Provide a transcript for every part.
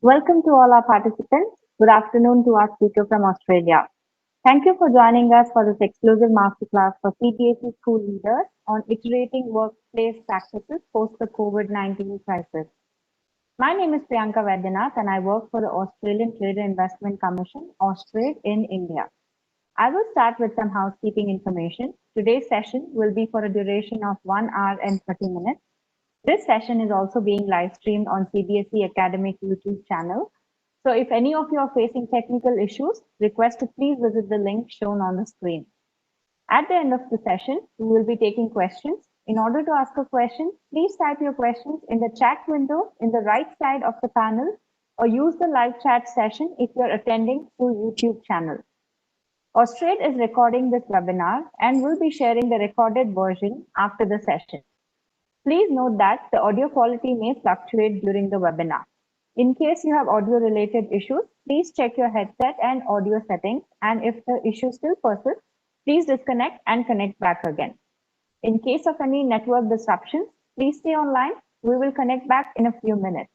Welcome to all our participants. Good afternoon to our speaker from Australia. Thank you for joining us for this exclusive masterclass for CBSE school leaders on iterating workplace practices post the COVID-19 crisis. My name is Priyanka Vaidyanath and I work for the Australian Trade and Investment Commission, Austrade, in India. I will start with some housekeeping information. Today's session will be for a duration of 1 hour and 30 minutes. This session is also being live streamed on CBSE Academic YouTube channel. So if any of you are facing technical issues, request to please visit the link shown on the screen. At the end of the session, we will be taking questions. In order to ask a question, please type your questions in the chat window in the right side of the panel or use the live chat session if you're attending through YouTube channel. Austrade is recording this webinar and will be sharing the recorded version after the session. Please note that the audio quality may fluctuate during the webinar. In case you have audio-related issues, please check your headset and audio settings, and if the issue still persists, please disconnect and connect back again. In case of any network disruptions, please stay online. We will connect back in a few minutes.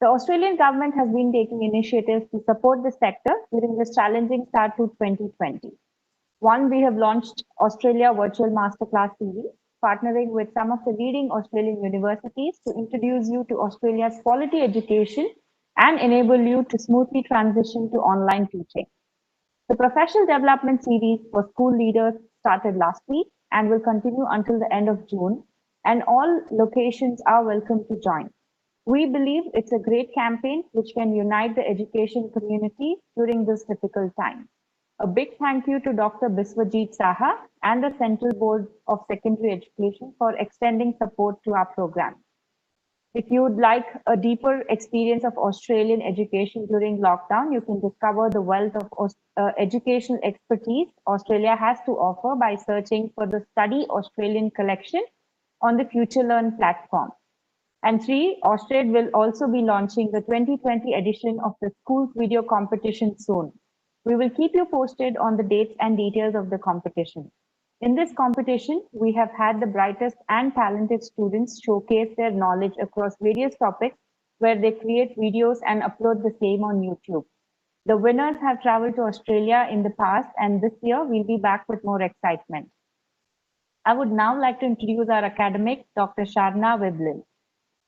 The Australian government has been taking initiatives to support the sector during this challenging start to 2020. One, we have launched Australia Virtual Masterclass Series, partnering with some of the leading Australian universities to introduce you to Australia's quality education and enable you to smoothly transition to online teaching. The Professional Development Series for school leaders started last week and will continue until the end of June, and all locations are welcome to join. We believe it's a great campaign which can unite the education community during this difficult time. A big thank you to Dr. Biswajit Saha and the Central Board of Secondary Education for extending support to our program. If you would like a deeper experience of Australian education during lockdown, you can discover the wealth of educational expertise Australia has to offer by searching for the Study Australian collection on the FutureLearn platform. And three, Austrade will also be launching the 2020 edition of the schools video competition soon. We will keep you posted on the dates and details of the competition. In this competition, we have had the brightest and talented students showcase their knowledge across various topics where they create videos and upload the same on YouTube. The winners have traveled to Australia in the past, and this year we'll be back with more excitement. I would now like to introduce our academic, Dr. Sharna Biblin.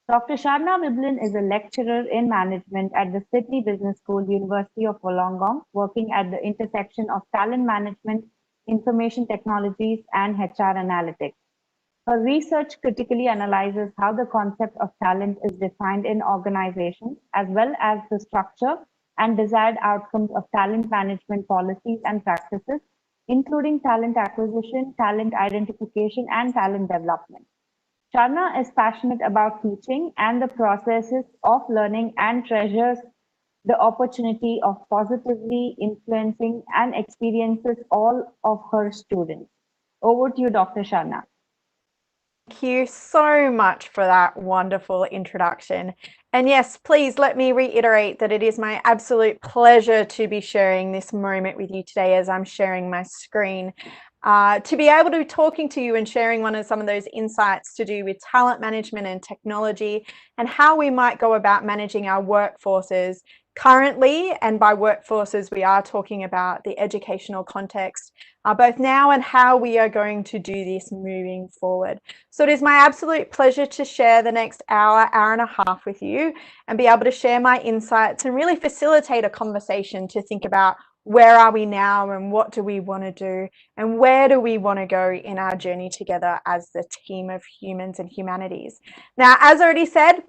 Dr. Sharna Biblin is a lecturer in management at the Sydney Business School, University of Wollongong, working at the intersection of talent management, information technologies, and HR analytics. Her research critically analyzes how the concept of talent is defined in organizations, as well as the structure and desired outcomes of talent management policies and practices, including talent acquisition, talent identification, and talent development. Sharna is passionate about teaching and the processes of learning and treasures the opportunity of positively influencing and experiences all of her students. Over to you, Dr. Sharna. Thank you so much for that wonderful introduction. And yes, please let me reiterate that it is my absolute pleasure to be sharing this moment with you today as I'm sharing my screen. To be able to be talking to you and sharing some of those insights to do with talent management and technology and how we might go about managing our workforces currently. And by workforces, we are talking about the educational context, both now and how we are going to do this moving forward. So it is my absolute pleasure to share the next hour and a half with you and be able to share my insights and really facilitate a conversation to think about where are we now and what do we want to do and where do we want to go in our journey together as the team of humans and humanities. Now, as already said,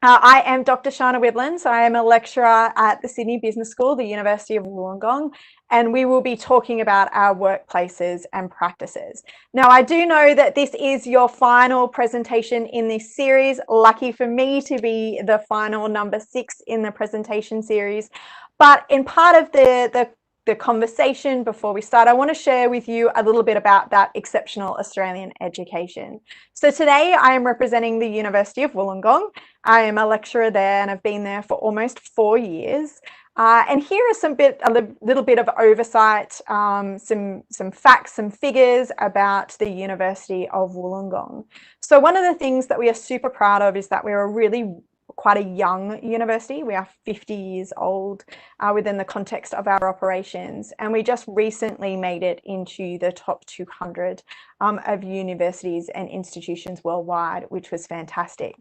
I am Dr. Sharna Biblin, so I am a lecturer at the Sydney Business School, the University of Wollongong, and we will be talking about our workplaces and practices. Now, I do know that this is your final presentation in this series. Lucky for me to be the final number 6 in the presentation series. But in part of the conversation before we start, I want to share with you a little bit about that exceptional Australian education. So today I am representing the University of Wollongong. I am a lecturer there and I've been there for almost 4 years. And here are a little bit of oversight, some facts, some figures about the University of Wollongong. So one of the things that we are super proud of is that we're a really quite a young university. We are 50 years old within the context of our operations, and we just recently made it into the top 200 of universities and institutions worldwide, which was fantastic.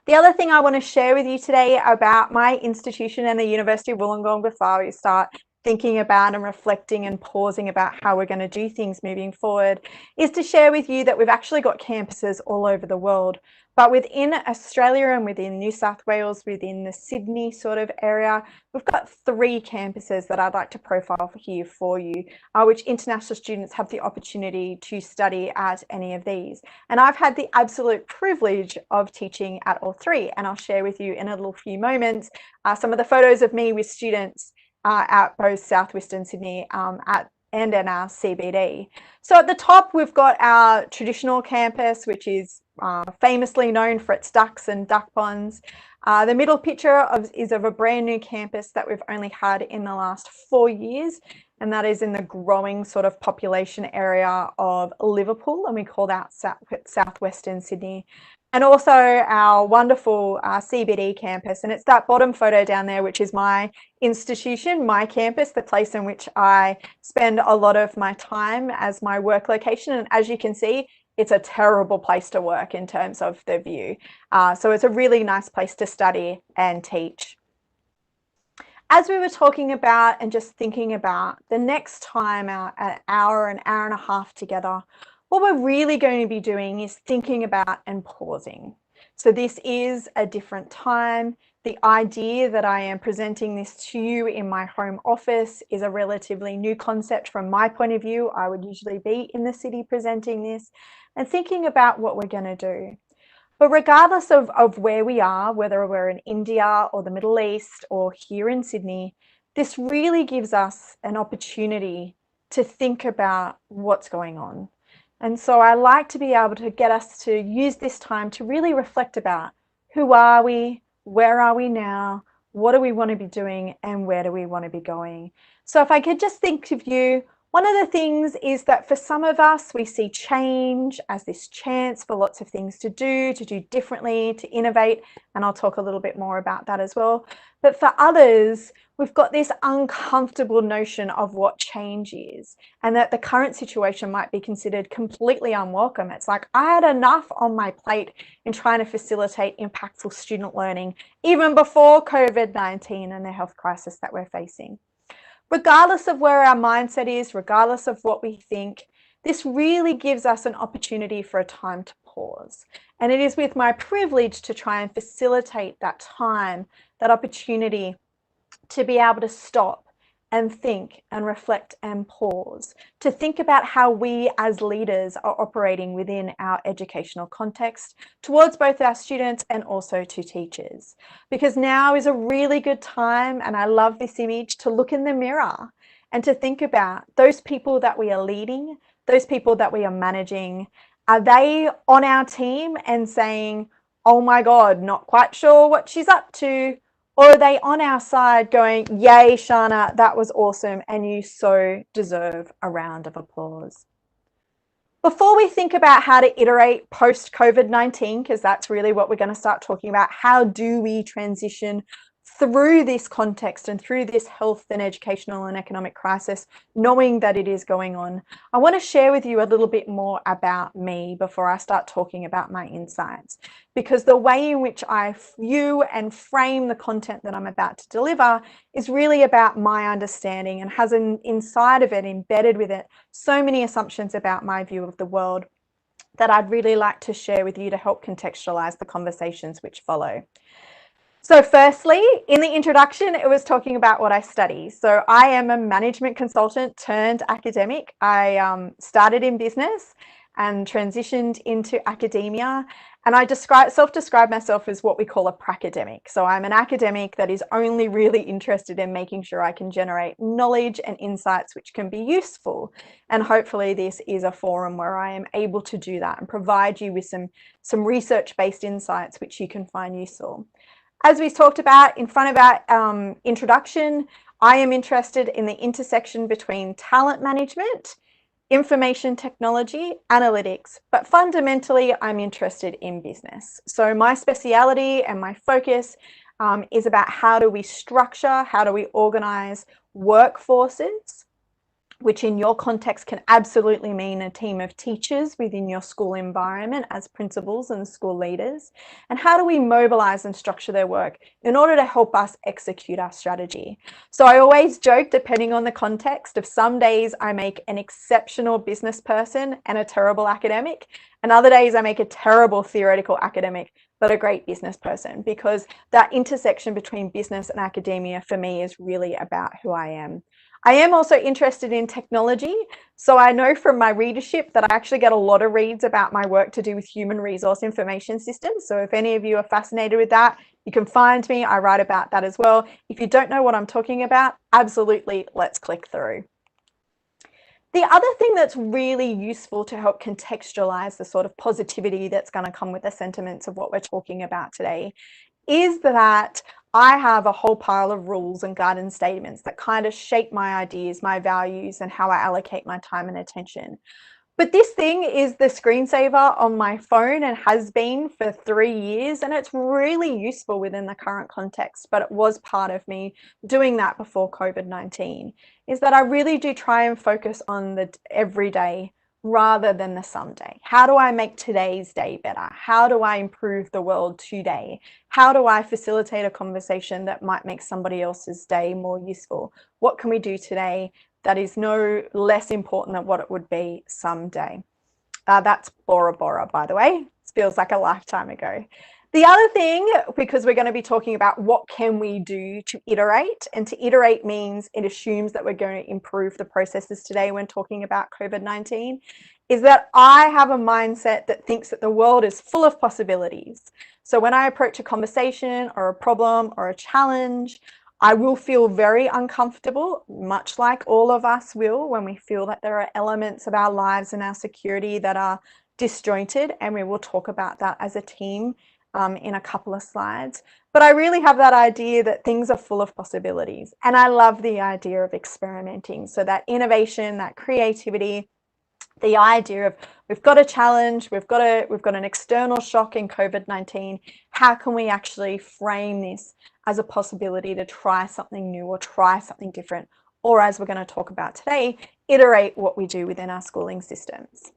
The other thing I want to share with you today about my institution and the University of Wollongong before we start thinking about and reflecting and pausing about how we're going to do things moving forward is to share with you that we've actually got campuses all over the world. But within Australia and within New South Wales, within the Sydney sort of area, we've got 3 campuses that I'd like to profile here for you, which international students have the opportunity to study at any of these. And I've had the absolute privilege of teaching at all 3, and I'll share with you in a little few moments some of the photos of me with students at both Southwestern Sydney and in our CBD. So at the top, we've got our traditional campus, which is famously known for its ducks and duck ponds. The middle picture is of a brand new campus that we've only had in the last 4 years, and that is in the growing sort of population area of Liverpool, and we call that Southwestern Sydney. And also our wonderful CBD campus, and it's that bottom photo down there, which is my institution, my campus, the place in which I spend a lot of my time as my work location. And as you can see, it's a terrible place to work in terms of the view. So it's a really nice place to study and teach. As we were talking about and just thinking about the next time an hour and a half together, what we're really going to be doing is thinking about and pausing. So this is a different time. The idea that I am presenting this to you in my home office is a relatively new concept from my point of view. I would usually be in the city presenting this and thinking about what we're going to do. But regardless of where we are, whether we're in India or the Middle East or here in Sydney, this really gives us an opportunity to think about what's going on. And so I like to be able to get us to use this time to really reflect about who are we, where are we now, what do we want to be doing, and where do we want to be going. So if I could just think of you, one of the things is that for some of us, we see change as this chance for lots of things to do differently, to innovate, and I'll talk a little bit more about that as well. But for others, we've got this uncomfortable notion of what change is, and that the current situation might be considered completely unwelcome. It's like, I had enough on my plate in trying to facilitate impactful student learning, even before COVID-19 and the health crisis that we're facing. Regardless of where our mindset is, regardless of what we think, this really gives us an opportunity for a time to pause. And it is with my privilege to try and facilitate that time, that opportunity to be able to stop and think and reflect and pause, to think about how we as leaders are operating within our educational context towards both our students and also to teachers. Because now is a really good time, and I love this image, to look in the mirror and to think about those people that we are leading, those people that we are managing. Are they on our team and saying, oh my God, not quite sure what she's up to? Or are they on our side going, yay, Sharna, that was awesome, and you so deserve a round of applause? Before we think about how to iterate post-COVID-19, because that's really what we're going to start talking about, how do we transition through this context and through this health and educational and economic crisis, knowing that it is going on, I want to share with you a little bit more about me before I start talking about my insights. Because the way in which I view and frame the content that I'm about to deliver is really about my understanding and has inside of it, embedded with it, so many assumptions about my view of the world that I'd really like to share with you to help contextualize the conversations which follow. So firstly, in the introduction, it was talking about what I study. So I am a management consultant turned academic. I started in business and transitioned into academia. And I self-describe myself as what we call a pracademic. So I'm an academic that is only really interested in making sure I can generate knowledge and insights which can be useful. And hopefully this is a forum where I am able to do that and provide you with some research-based insights which you can find useful. As we talked about in front of our introduction, I am interested in the intersection between talent management information technology, analytics, but fundamentally I'm interested in business. So my speciality and my focus is about how do we structure, how do we organize workforces, which in your context can absolutely mean a team of teachers within your school environment as principals and school leaders. And how do we mobilize and structure their work in order to help us execute our strategy? So I always joke, depending on the context, of some days I make an exceptional business person and a terrible academic, and other days I make a terrible theoretical academic but a great business person, because that intersection between business and academia for me is really about who I am. I am also interested in technology. So I know from my readership that I actually get a lot of reads about my work to do with human resource information systems. So if any of you are fascinated with that, you can find me. I write about that as well. If you don't know what I'm talking about, absolutely, let's click through. The other thing that's really useful to help contextualize the sort of positivity that's going to come with the sentiments of what we're talking about today is that I have a whole pile of rules and guidance statements that kind of shape my ideas, my values, and how I allocate my time and attention. But this thing is the screensaver on my phone and has been for 3 years, and it's really useful within the current context, but it was part of me doing that before COVID-19, is that I really do try and focus on the everyday rather than the someday. How do I make today's day better? How do I improve the world today? How do I facilitate a conversation that might make somebody else's day more useful? What can we do today that is no less important than what it would be someday? That's Bora Bora, by the way. It feels like a lifetime ago. The other thing, because we're going to be talking about what can we do to iterate, and to iterate means it assumes that we're going to improve the processes today when talking about COVID-19, is that I have a mindset that thinks that the world is full of possibilities. So when I approach a conversation or a problem or a challenge, I will feel very uncomfortable, much like all of us will when we feel that there are elements of our lives and our security that are disjointed, and we will talk about that as a team in a couple of slides. But I really have that idea that things are full of possibilities, and I love the idea of experimenting. So that innovation, that creativity, the idea of we've got a challenge, we've got an external shock in COVID-19. How can we actually frame this as a possibility to try something new or try something different? Or as we're going to talk about today, iterate what we do within our schooling systems.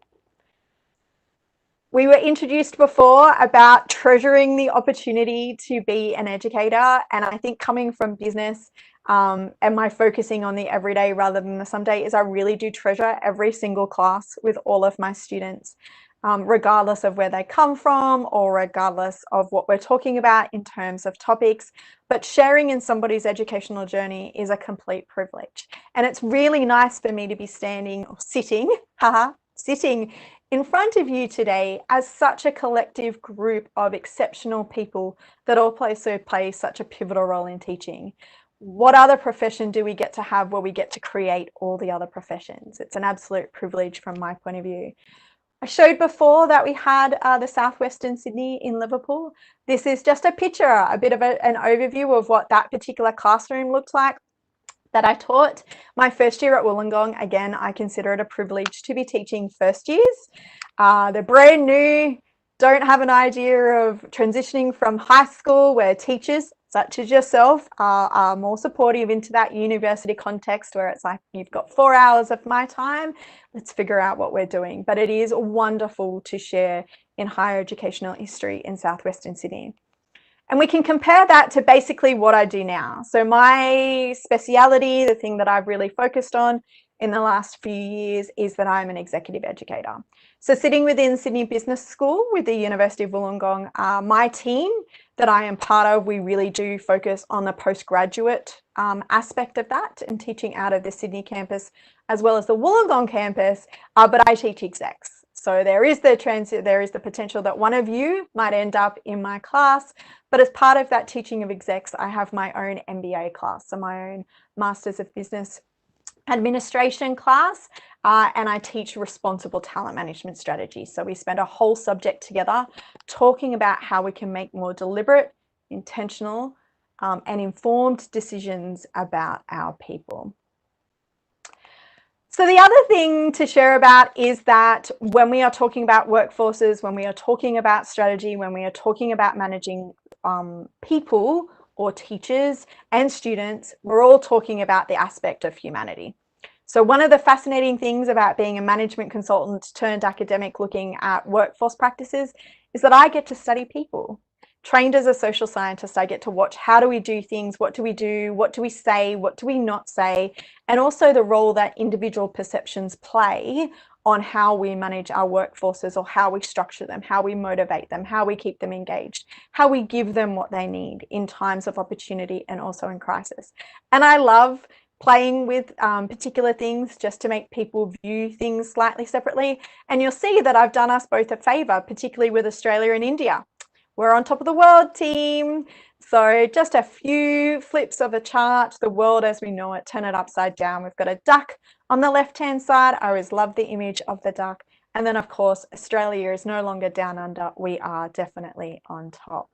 We were introduced before about treasuring the opportunity to be an educator. And I think coming from business and my focusing on the everyday rather than the someday is I really do treasure every single class with all of my students, regardless of where they come from or regardless of what we're talking about in terms of topics. But sharing in somebody's educational journey is a complete privilege. And it's really nice for me to be standing or sitting in front of you today as such a collective group of exceptional people that also play such a pivotal role in teaching. What other profession do we get to have where we get to create all the other professions? It's an absolute privilege from my point of view. I showed before that we had the Southwestern Sydney in Liverpool. This is just a picture, a bit of an overview of what that particular classroom looked like that I taught. My first year at Wollongong, again, I consider it a privilege to be teaching first years. They're brand new, don't have an idea of transitioning from high school where teachers, such as yourself, are more supportive into that university context where it's like, you've got 4 hours of my time, let's figure out what we're doing. But it is wonderful to share in higher educational history in Southwestern Sydney. And we can compare that to basically what I do now. So my speciality, the thing that I've really focused on in the last few years is that I'm an executive educator. So sitting within Sydney Business School with the University of Wollongong, my team that I am part of, we really do focus on the postgraduate aspect of that and teaching out of the Sydney campus as well as the Wollongong campus, but I teach execs. So there is the potential that one of you might end up in my class, but as part of that teaching of execs, I have my own MBA class, so my own Masters of Business Administration class, and I teach responsible talent management strategies. So we spend a whole subject together talking about how we can make more deliberate, intentional, and informed decisions about our people. So the other thing to share about is that when we are talking about workforces, when we are talking about strategy, when we are talking about managing people or teachers and students, we're all talking about the aspect of humanity. So one of the fascinating things about being a management consultant turned academic looking at workforce practices is that I get to study people. Trained as a social scientist, I get to watch how do we do things, what do we say, what do we not say, and also the role that individual perceptions play on how we manage our workforces or how we structure them, how we motivate them, how we keep them engaged, how we give them what they need in times of opportunity and also in crisis. And I love playing with particular things just to make people view things slightly separately. And you'll see that I've done us both a favor, particularly with Australia and India. We're on top of the world, team. So just a few flips of a chart, the world as we know it, turn it upside down. We've got a duck on the left-hand side. I always love the image of the duck. And then, of course, Australia is no longer down under. We are definitely on top.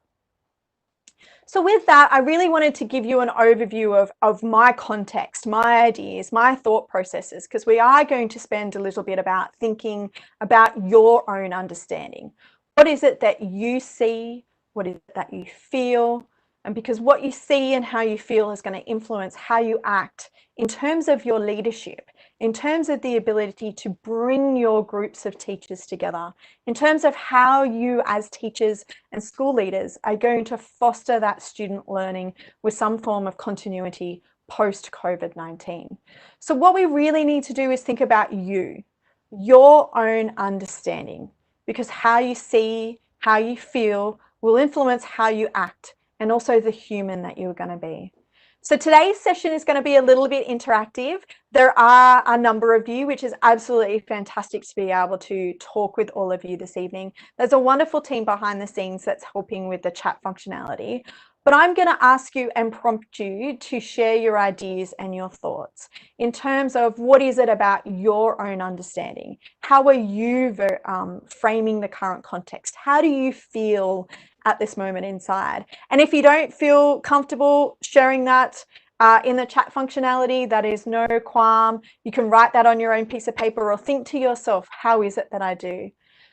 So with that, I really wanted to give you an overview of my context, my ideas, my thought processes, because we are going to spend a little bit about thinking about your own understanding. What is it that you see? What is it that you feel? And because what you see and how you feel is going to influence how you act in terms of your leadership, in terms of the ability to bring your groups of teachers together, in terms of how you as teachers and school leaders are going to foster that student learning with some form of continuity post COVID-19. So what we really need to do is think about you, your own understanding, because how you see, how you feel will influence how you act and also the human that you're going to be. So today's session is going to be a little bit interactive. There are a number of you, which is absolutely fantastic to be able to talk with all of you this evening. There's a wonderful team behind the scenes that's helping with the chat functionality. But I'm going to ask you and prompt you to share your ideas and your thoughts in terms of what is it about your own understanding? How are you framing the current context? How do you feel at this moment inside? And if you don't feel comfortable sharing that in the chat functionality, that is no qualm. You can write that on your own piece of paper or think to yourself, how is it that I do?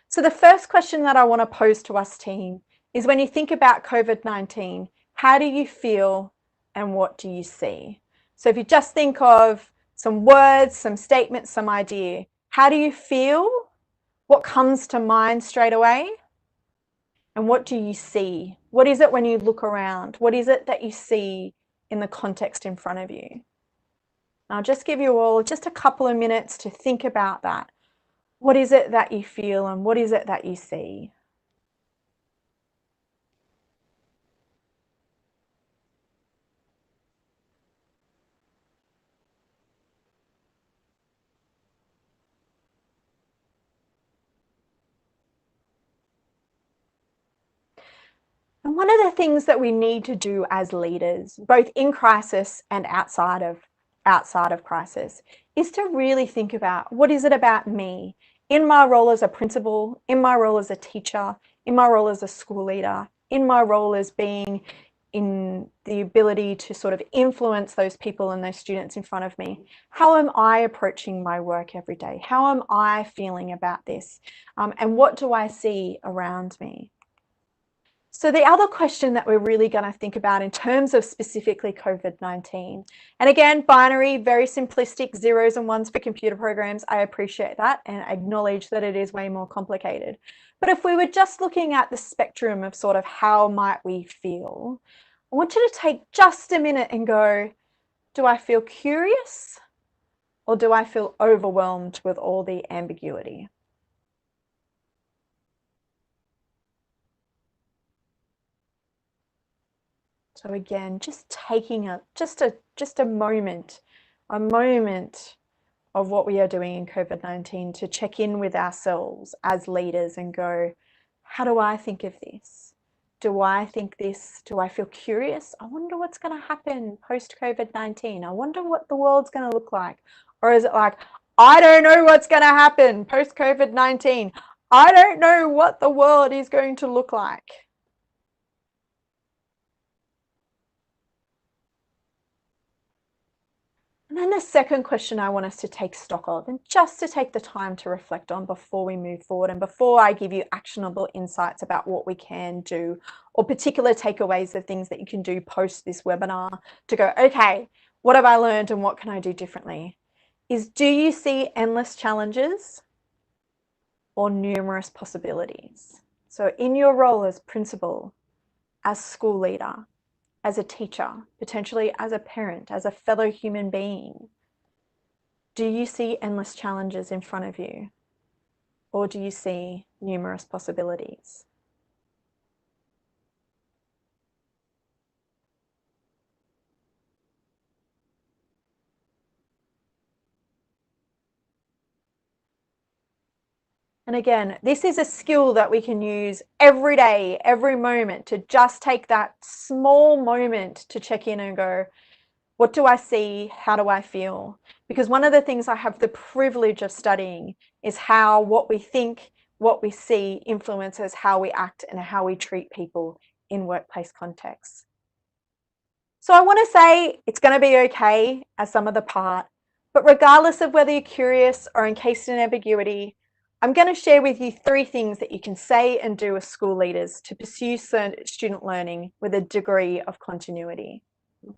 So the first question that I want to pose to us, team, is when you think about COVID-19, how do you feel and what do you see? So if you just think of some words, some statements, some idea, how do you feel? What comes to mind straight away? And what do you see? What is it when you look around? What is it that you see in the context in front of you? I'll just give you all just a couple of minutes to think about that. What is it that you feel and what is it that you see? And one of the things that we need to do as leaders, both in crisis and outside of crisis, is to really think about what is it about me in my role as a principal, in my role as a teacher, in my role as a school leader, in my role as being in the ability to sort of influence those people and those students in front of me. How am I approaching my work every day? How am I feeling about this? And what do I see around me? So the other question that we're really going to think about in terms of specifically COVID-19, and again, binary, very simplistic, zeros and ones for computer programs, I appreciate that and acknowledge that it is way more complicated. But if we were just looking at the spectrum of sort of how might we feel, I want you to take just a minute and go, do I feel curious or do I feel overwhelmed with all the ambiguity? So again, just taking just a moment of what we are doing in COVID-19 to check in with ourselves as leaders and go, how do I think of this? Do I think this? Do I feel curious? I wonder what's going to happen post COVID-19. I wonder what the world's going to look like. Or is it like, I don't know what's going to happen post COVID-19. I don't know what the world is going to look like. And then the second question I want us to take stock of, and just to take the time to reflect on before we move forward and before I give you actionable insights about what we can do or particular takeaways of things that you can do post this webinar to go, okay, what have I learned and what can I do differently? Is, do you see endless challenges or numerous possibilities? So in your role as principal, as school leader, as a teacher, potentially as a parent, as a fellow human being, do you see endless challenges in front of you, or do you see numerous possibilities? And again, this is a skill that we can use every day, every moment, to just take that small moment to check in and go, what do I see? How do I feel? Because one of the things I have the privilege of studying is how what we think, what we see influences how we act and how we treat people in workplace contexts. So I want to say it's going to be okay as some of the part, but regardless of whether you're curious or encased in ambiguity, I'm going to share with you 3 things that you can say and do as school leaders to pursue student learning with a degree of continuity.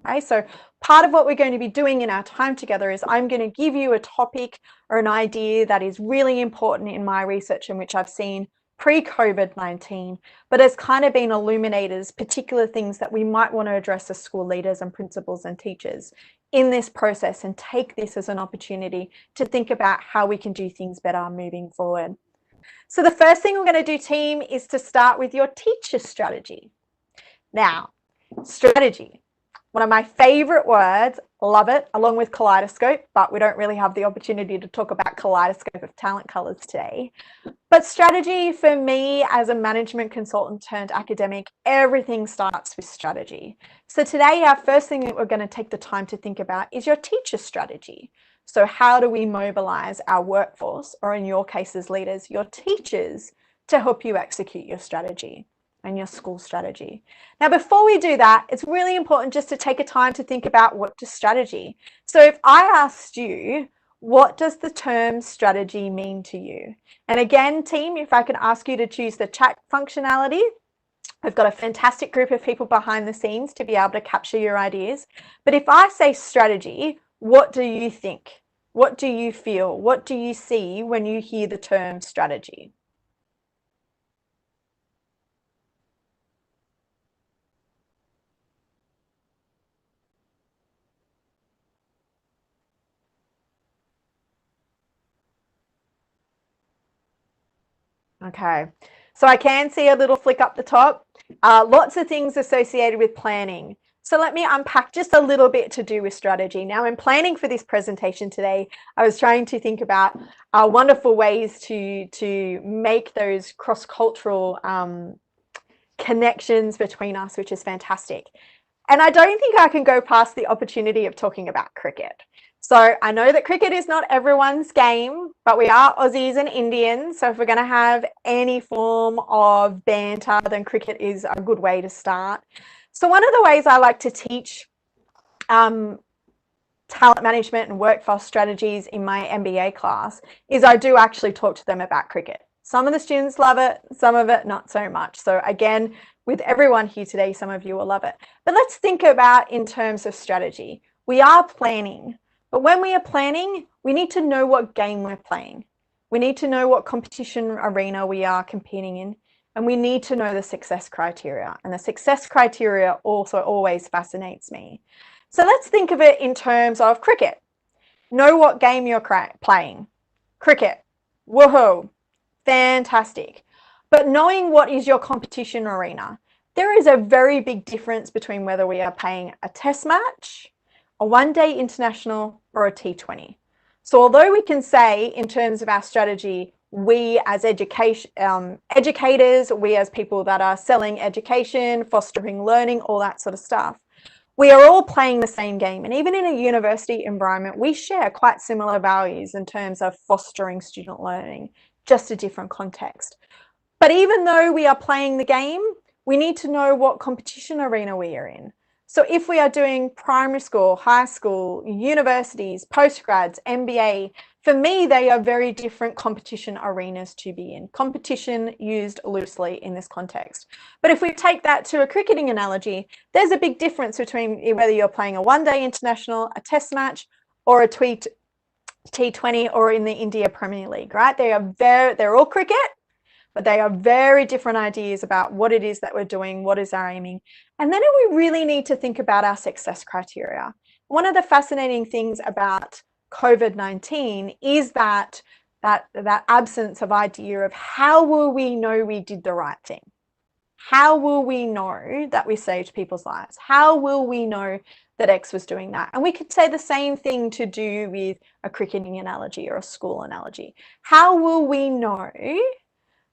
Okay, so part of what we're going to be doing in our time together is I'm going to give you a topic or an idea that is really important in my research and which I've seen pre-COVID-19, but has kind of been illuminators, particular things that we might want to address as school leaders and principals and teachers in this process, and take this as an opportunity to think about how we can do things better moving forward. So the first thing we're going to do, team, is to start with your teacher strategy. Now, strategy. One of my favorite words, love it, along with kaleidoscope, but we don't really have the opportunity to talk about kaleidoscope of talent colors today. But strategy for me as a management consultant turned academic, everything starts with strategy. So today, our first thing that we're going to take the time to think about is your teacher strategy. So how do we mobilize our workforce, or in your case as leaders, your teachers, to help you execute your strategy and your school strategy? Now, before we do that, it's really important just to take a time to think about what is strategy. So if I asked you, what does the term strategy mean to you? And again, team, if I could ask you to choose the chat functionality, I've got a fantastic group of people behind the scenes to be able to capture your ideas. But if I say strategy, what do you think? What do you feel? What do you see when you hear the term strategy? Okay, so I can see a little flick up the top. Lots of things associated with planning. So let me unpack just a little bit to do with strategy. Now, in planning for this presentation today, I was trying to think about wonderful ways to make those cross-cultural connections between us, which is fantastic. And I don't think I can go past the opportunity of talking about cricket. So I know that cricket is not everyone's game, but we are Aussies and Indians. So if we're going to have any form of banter, then cricket is a good way to start. So one of the ways I like to teach talent management and workforce strategies in my MBA class is I do actually talk to them about cricket. Some of the students love it, some of it not so much. So again, with everyone here today, some of you will love it. But let's think about in terms of strategy. We are planning, but when we are planning, we need to know what game we're playing. We need to know what competition arena we are competing in, and we need to know the success criteria. And the success criteria also always fascinates me. So let's think of it in terms of cricket. Know what game you're playing. Cricket. Woohoo. Fantastic. But knowing what is your competition arena, there is a very big difference between whether we are playing a test match, a one-day international, or a T20. So although we can say in terms of our strategy, we as educators, we as people that are selling education, fostering learning, all that sort of stuff, we are all playing the same game. And even in a university environment, we share quite similar values in terms of fostering student learning, just a different context. But even though we are playing the game, we need to know what competition arena we are in. So if we are doing primary school, high school, universities, postgrads, MBA, for me, they are very different competition arenas to be in. Competition used loosely in this context. But if we take that to a cricketing analogy, there's a big difference between whether you're playing a one-day international, a test match, or a T20 or in the India Premier League, right? They're all cricket, but they are very different ideas about what it is that we're doing, what is our aiming. And then we really need to think about our success criteria. One of the fascinating things about COVID-19 is that absence of idea of how will we know we did the right thing? How will we know that we saved people's lives? How will we know that X was doing that? And we could say the same thing to do with a cricketing analogy or a school analogy. How will we know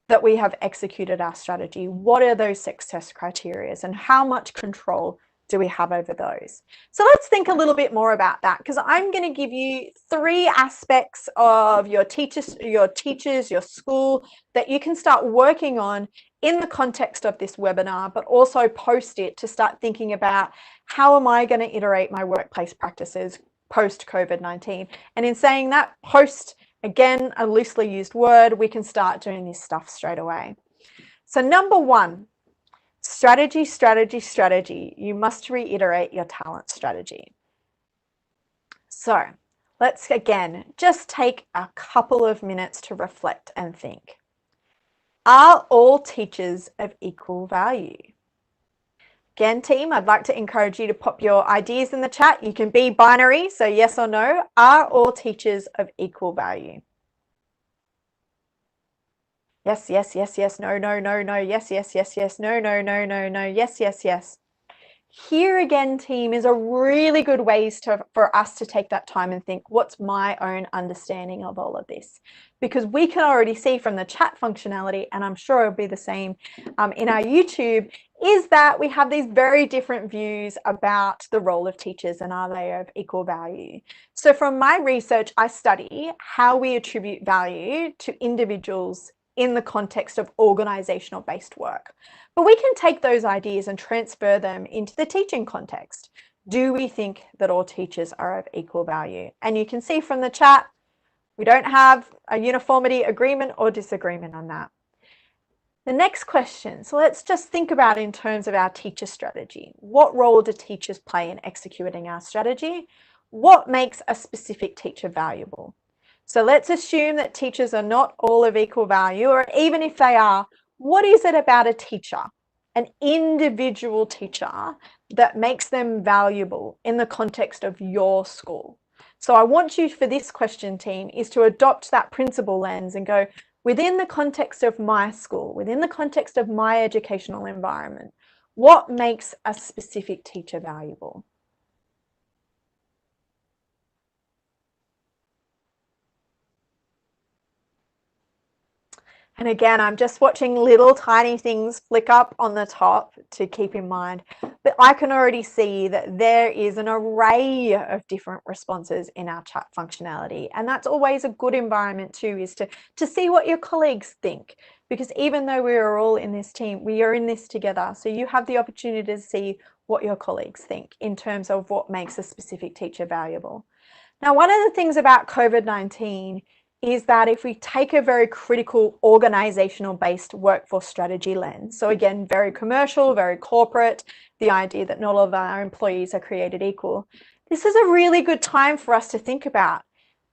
that we have executed our strategy? What are those success criteria and how much control do we have over those? So let's think a little bit more about that, because I'm going to give you 3 aspects of your teachers, your school, that you can start working on in the context of this webinar, but also post it to start thinking about how am I going to iterate my workplace practices post COVID-19. And in saying that, post, again, a loosely used word, we can start doing this stuff straight away. So number 1, strategy, strategy, strategy. You must reiterate your talent strategy. So let's again just take a couple of minutes to reflect and think. Are all teachers of equal value? Again, team, I'd like to encourage you to pop your ideas in the chat. You can be binary, so yes or no. Are all teachers of equal value? Yes, yes, yes, yes, no, no, no, no, yes, yes, yes, yes, no, no, no, no, no, yes, yes, yes. Here again, team, is a really good ways for us to take that time and think, what's my own understanding of all of this? Because we can already see from the chat functionality, and I'm sure it'll be the same in our YouTube, is that we have these very different views about the role of teachers and are they of equal value. So from my research, I study how we attribute value to individuals in the context of organizational based work. But we can take those ideas and transfer them into the teaching context. Do we think that all teachers are of equal value? And you can see from the chat, we don't have a uniformity agreement or disagreement on that. The next question, so let's just think about in terms of our teacher strategy. What role do teachers play in executing our strategy? What makes a specific teacher valuable? So let's assume that teachers are not all of equal value, or even if they are, what is it about a teacher, an individual teacher, that makes them valuable in the context of your school? So I want you, for this question, team, is to adopt that principle lens and go, within the context of my school, within the context of my educational environment, what makes a specific teacher valuable? And again, I'm just watching little tiny things flick up on the top to keep in mind. But I can already see that there is an array of different responses in our chat functionality. And that's always a good environment too, is to see what your colleagues think. Because even though we are all in this team, we are in this together. So you have the opportunity to see what your colleagues think in terms of what makes a specific teacher valuable. Now, one of the things about COVID-19 is that if we take a very critical organizational based workforce strategy lens, so again, very commercial, very corporate, the idea that not all of our employees are created equal, this is a really good time for us to think about.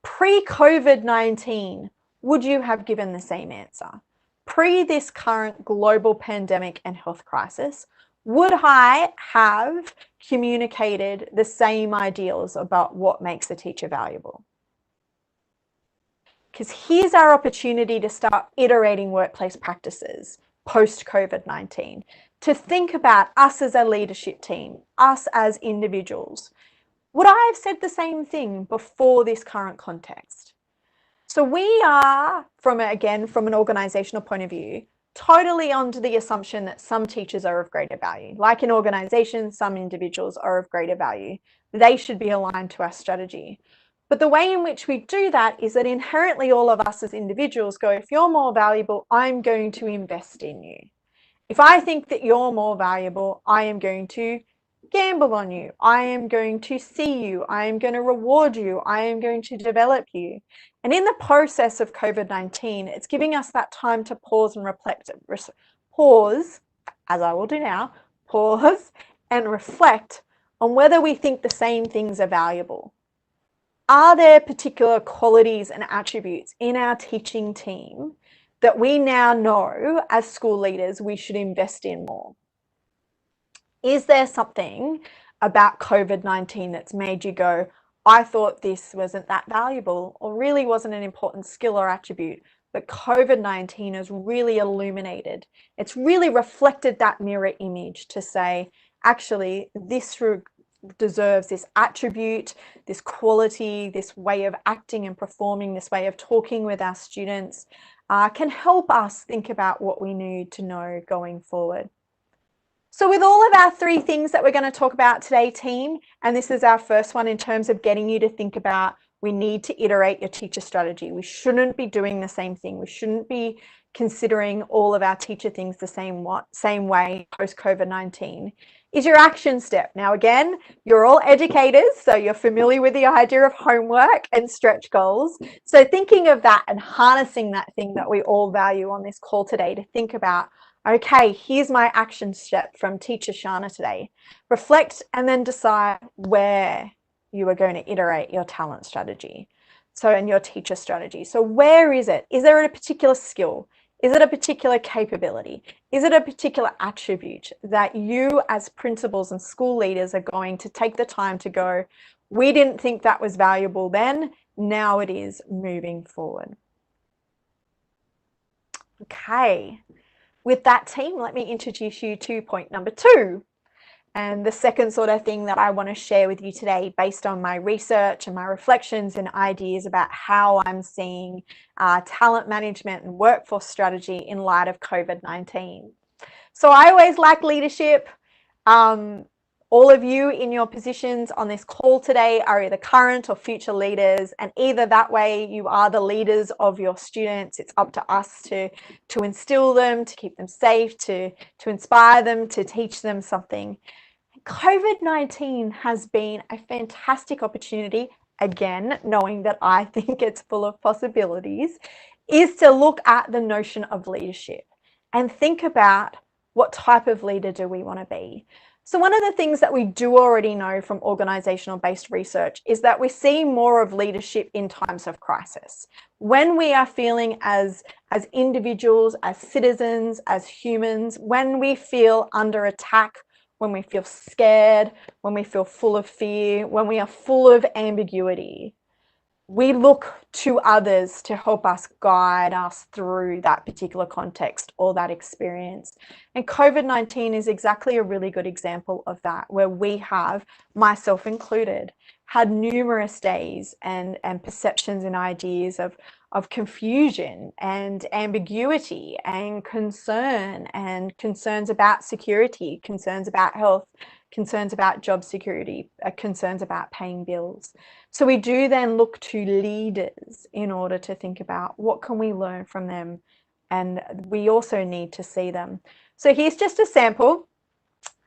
Pre-COVID-19, would you have given the same answer? Pre this current global pandemic and health crisis, would I have communicated the same ideals about what makes a teacher valuable? Because here's our opportunity to start iterating workplace practices post-COVID-19, to think about us as a leadership team, us as individuals. Would I have said the same thing before this current context? So we are, from an organizational point of view, totally under the assumption that some teachers are of greater value. Like in organizations, some individuals are of greater value. They should be aligned to our strategy. But the way in which we do that is that inherently all of us as individuals go, if you're more valuable, I'm going to invest in you. If I think that you're more valuable, I am going to gamble on you. I am going to see you. I am going to reward you. I am going to develop you. And in the process of COVID-19, it's giving us that time to pause and reflect, pause, as I will do now, pause and reflect on whether we think the same things are valuable. Are there particular qualities and attributes in our teaching team that we now know as school leaders we should invest in more? Is there something about COVID-19 that's made you go, I thought this wasn't that valuable or really wasn't an important skill or attribute, but COVID-19 has really illuminated. It's really reflected that mirror image to say, actually, this deserves this attribute, this quality, this way of acting and performing, this way of talking with our students, can help us think about what we need to know going forward. So with all of our 3 things that we're going to talk about today, team, and this is our first one in terms of getting you to think about, we need to iterate your teacher strategy. We shouldn't be doing the same thing. We shouldn't be considering all of our teacher things the same way post-COVID-19. Is your action step. Now, again, you're all educators, so you're familiar with the idea of homework and stretch goals. So thinking of that and harnessing that thing that we all value on this call today to think about, okay, here's my action step from teacher Sharna today. Reflect and then decide where you are going to iterate your talent strategy. So, and your teacher strategy. So where is it? Is there a particular skill? Is it a particular capability? Is it a particular attribute that you as principals and school leaders are going to take the time to go, we didn't think that was valuable then, now it is moving forward. Okay. With that, team, let me introduce you to point number 2. And the second sort of thing that I want to share with you today, based on my research and my reflections and ideas about how I'm seeing talent management and workforce strategy in light of COVID-19. So I always like leadership. All of you in your positions on this call today are either current or future leaders, and either that way you are the leaders of your students. It's up to us to instill them, to keep them safe, to inspire them, to teach them something. COVID-19 has been a fantastic opportunity, again, knowing that I think it's full of possibilities, is to look at the notion of leadership and think about what type of leader do we want to be. So one of the things that we do already know from organizational-based research is that we see more of leadership in times of crisis. When we are feeling as individuals, as citizens, as humans, when we feel under attack, when we feel scared, when we feel full of fear, when we are full of ambiguity, we look to others to help us guide us through that particular context or that experience. And COVID-19 is exactly a really good example of that, where we have, myself included, had numerous days and perceptions and ideas of confusion and ambiguity and concern, and concerns about security, concerns about health, concerns about job security, concerns about paying bills. So we do then look to leaders in order to think about what can we learn from them, and we also need to see them. So here's just a sample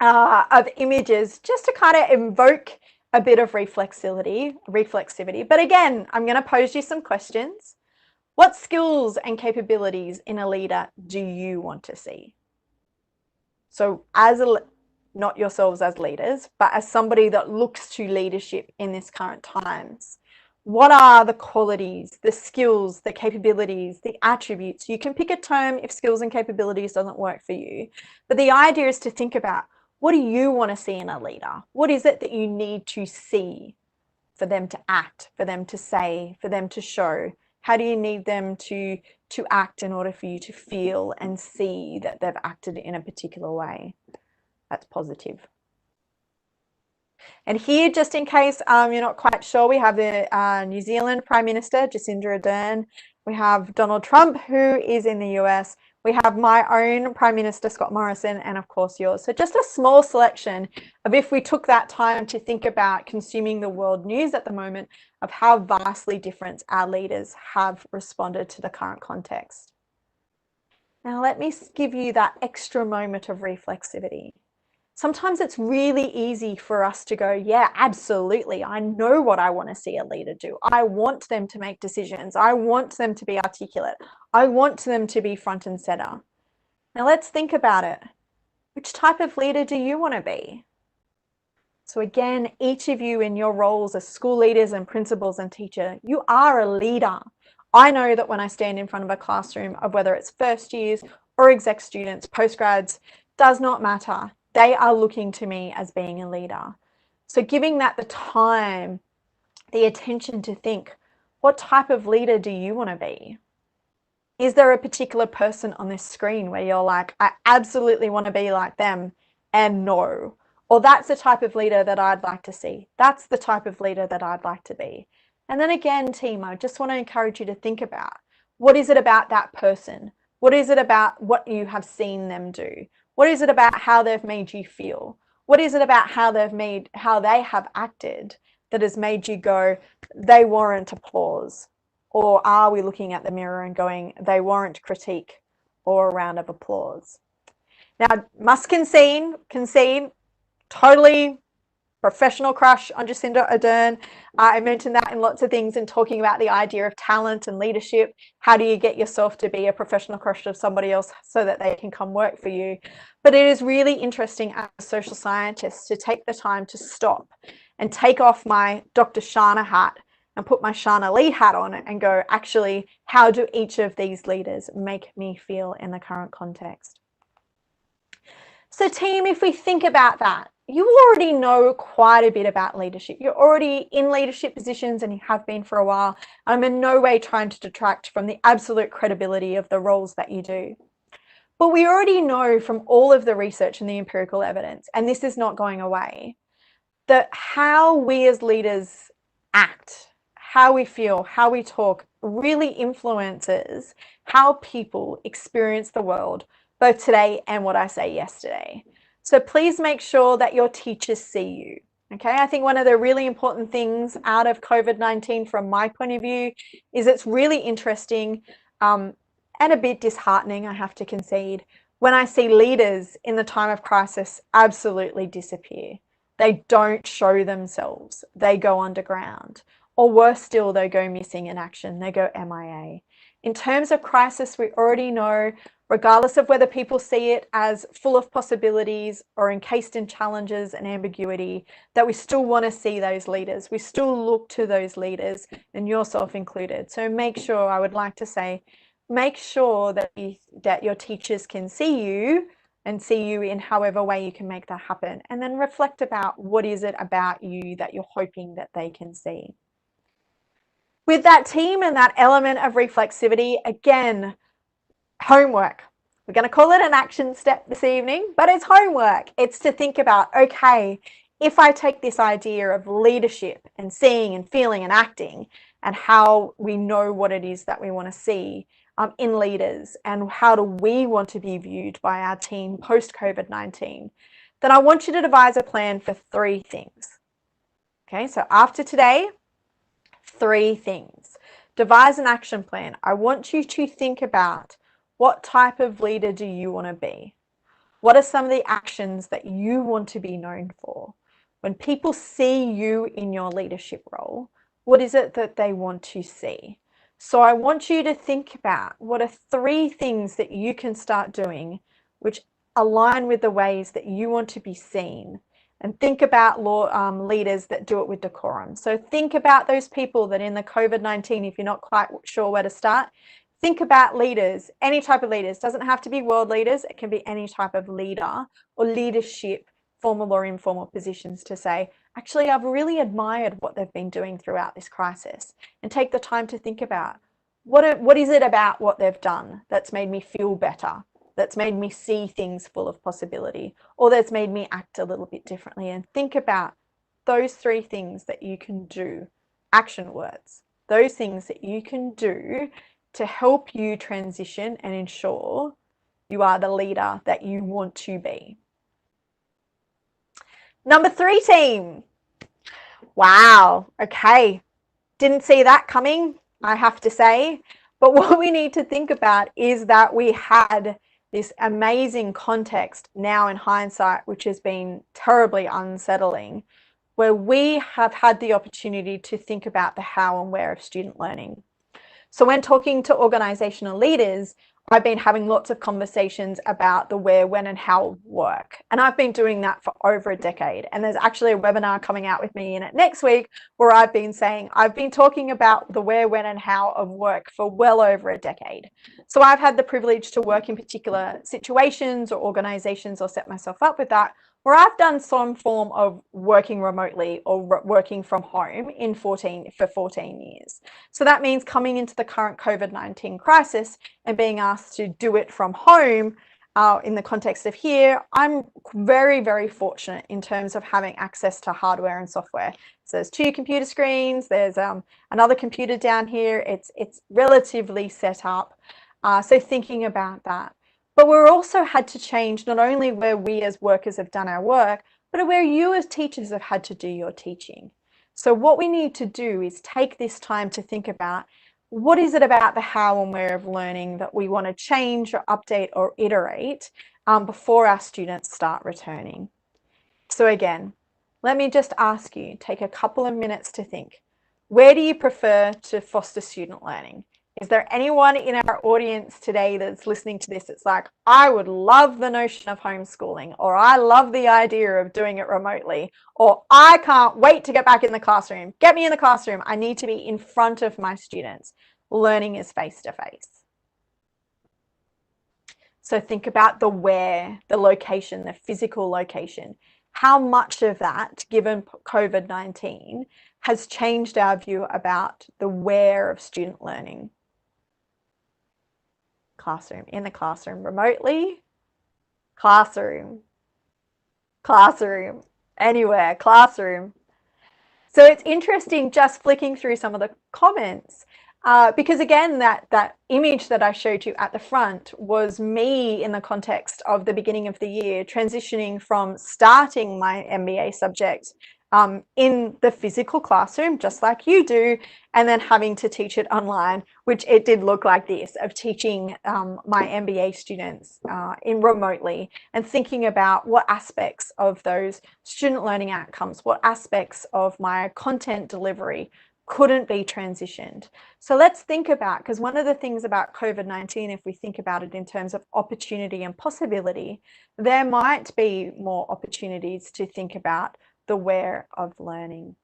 of images just to kind of invoke a bit of reflexivity. But again, I'm going to pose you some questions. What skills and capabilities in a leader do you want to see? So as not yourselves as leaders, but as somebody that looks to leadership in this current times, what are the qualities, the skills, the capabilities, the attributes? You can pick a term if skills and capabilities doesn't work for you. But the idea is to think about, what do you want to see in a leader? What is it that you need to see for them to act, for them to say, for them to show? How do you need them to act in order for you to feel and see that they've acted in a particular way? That's positive. And here, just in case you're not quite sure, we have the New Zealand Prime Minister, Jacinda Ardern. We have Donald Trump, who is in the US. We have my own Prime Minister, Scott Morrison, and of course yours. So just a small selection of, if we took that time to think about consuming the world news at the moment, of how vastly different our leaders have responded to the current context. Now let me give you that extra moment of reflexivity. Sometimes it's really easy for us to go, yeah, absolutely. I know what I want to see a leader do. I want them to make decisions. I want them to be articulate. I want them to be front and center. Now let's think about it. Which type of leader do you want to be? So again, each of you in your roles as school leaders and principals and teacher, you are a leader. I know that when I stand in front of a classroom of whether it's first years or exec students, postgrads, does not matter. They are looking to me as being a leader. So giving that the time, the attention to think, what type of leader do you want to be? Is there a particular person on this screen where you're like, I absolutely want to be like them, and no? Or that's the type of leader that I'd like to see. That's the type of leader that I'd like to be. And then again, team, I just want to encourage you to think about, what is it about that person? What is it about what you have seen them do? What is it about how they've made you feel? What is it about how they have acted that has made you go, they warrant applause? Or are we looking at the mirror and going, they warrant critique or a round of applause? Now, must concede, totally professional crush on Jacinda Ardern. I mentioned that in lots of things in talking about the idea of talent and leadership. How do you get yourself to be a professional crush of somebody else so that they can come work for you? But it is really interesting as a social scientist to take the time to stop and take off my Dr. Sharna hat and put my Sharna Lee hat on and go, actually, how do each of these leaders make me feel in the current context? So team, if we think about that, you already know quite a bit about leadership. You're already in leadership positions and you have been for a while. I'm in no way trying to detract from the absolute credibility of the roles that you do. But we already know from all of the research and the empirical evidence, and this is not going away, that how we as leaders act, how we feel, how we talk really influences how people experience the world, both today and what I say yesterday. So please make sure that your teachers see you. Okay, I think one of the really important things out of COVID-19 from my point of view is it's really interesting and a bit disheartening, I have to concede, when I see leaders in the time of crisis absolutely disappear. They don't show themselves. They go underground. Or worse still, they go missing in action. They go MIA. In terms of crisis, we already know, regardless of whether people see it as full of possibilities or encased in challenges and ambiguity, that we still want to see those leaders. We still look to those leaders, and yourself included. So make sure, I would like to say, make sure that your teachers can see you and see you in however way you can make that happen. And then reflect about what is it about you that you're hoping that they can see. With that team and that element of reflexivity, again, homework. We're going to call it an action step this evening, but it's homework. It's to think about, okay, if I take this idea of leadership and seeing and feeling and acting and how we know what it is that we want to see in leaders and how do we want to be viewed by our team post-COVID-19, then I want you to devise a plan for 3 things. Okay, so after today, 3 things. Devise an action plan. I want you to think about, what type of leader do you want to be? What are some of the actions that you want to be known for? When people see you in your leadership role, what is it that they want to see? So I want you to think about, what are 3 things that you can start doing which align with the ways that you want to be seen? And think about leaders that do it with decorum. So think about those people that in the COVID-19, if you're not quite sure where to start, think about leaders, any type of leaders. Doesn't have to be world leaders. It can be any type of leader or leadership, formal or informal positions, to say, actually, I've really admired what they've been doing throughout this crisis. And take the time to think about, what is it about what they've done that's made me feel better, that's made me see things full of possibility, or that's made me act a little bit differently. And think about those 3 things that you can do, action words, those things that you can do to help you transition and ensure you are the leader that you want to be. Number 3, team. Wow, okay. Didn't see that coming, I have to say. But what we need to think about is that we had this amazing context now in hindsight, which has been terribly unsettling, where we have had the opportunity to think about the how and where of student learning. So when talking to organizational leaders, I've been having lots of conversations about the where, when, and how of work. And I've been doing that for over a decade. And there's actually a webinar coming out with me in it next week where I've been saying I've been talking about the where, when, and how of work for well over a decade. So I've had the privilege to work in particular situations or organizations or set myself up with that, where I've done some form of working remotely or working from home for 14 years. So that means coming into the current COVID-19 crisis and being asked to do it from home in the context of here, I'm very, very fortunate in terms of having access to hardware and software. So there's 2 computer screens, there's another computer down here, it's relatively set up. So thinking about that. But we're also had to change not only where we as workers have done our work, but where you as teachers have had to do your teaching. So what we need to do is take this time to think about what is it about the how and where of learning that we want to change or update or iterate before our students start returning. So again, let me just ask you, take a couple of minutes to think. Where do you prefer to foster student learning? Is there anyone in our audience today that's listening to this? It's like, I would love the notion of homeschooling, or I love the idea of doing it remotely, or I can't wait to get back in the classroom. Get me in the classroom. I need to be in front of my students. Learning is face-to-face. So think about the where, the location, the physical location. How much of that, given COVID-19, has changed our view about the where of student learning? Classroom, in the classroom, remotely, classroom, classroom, anywhere, classroom. So it's interesting just flicking through some of the comments because again, that image that I showed you at the front was me in the context of the beginning of the year, transitioning from starting my MBA subject in the physical classroom, just like you do, and then having to teach it online, which it did look like this, of teaching my MBA students in remotely and thinking about what aspects of those student learning outcomes, what aspects of my content delivery couldn't be transitioned. So let's think about, because one of the things about COVID-19, if we think about it in terms of opportunity and possibility, there might be more opportunities to think about the where of learning.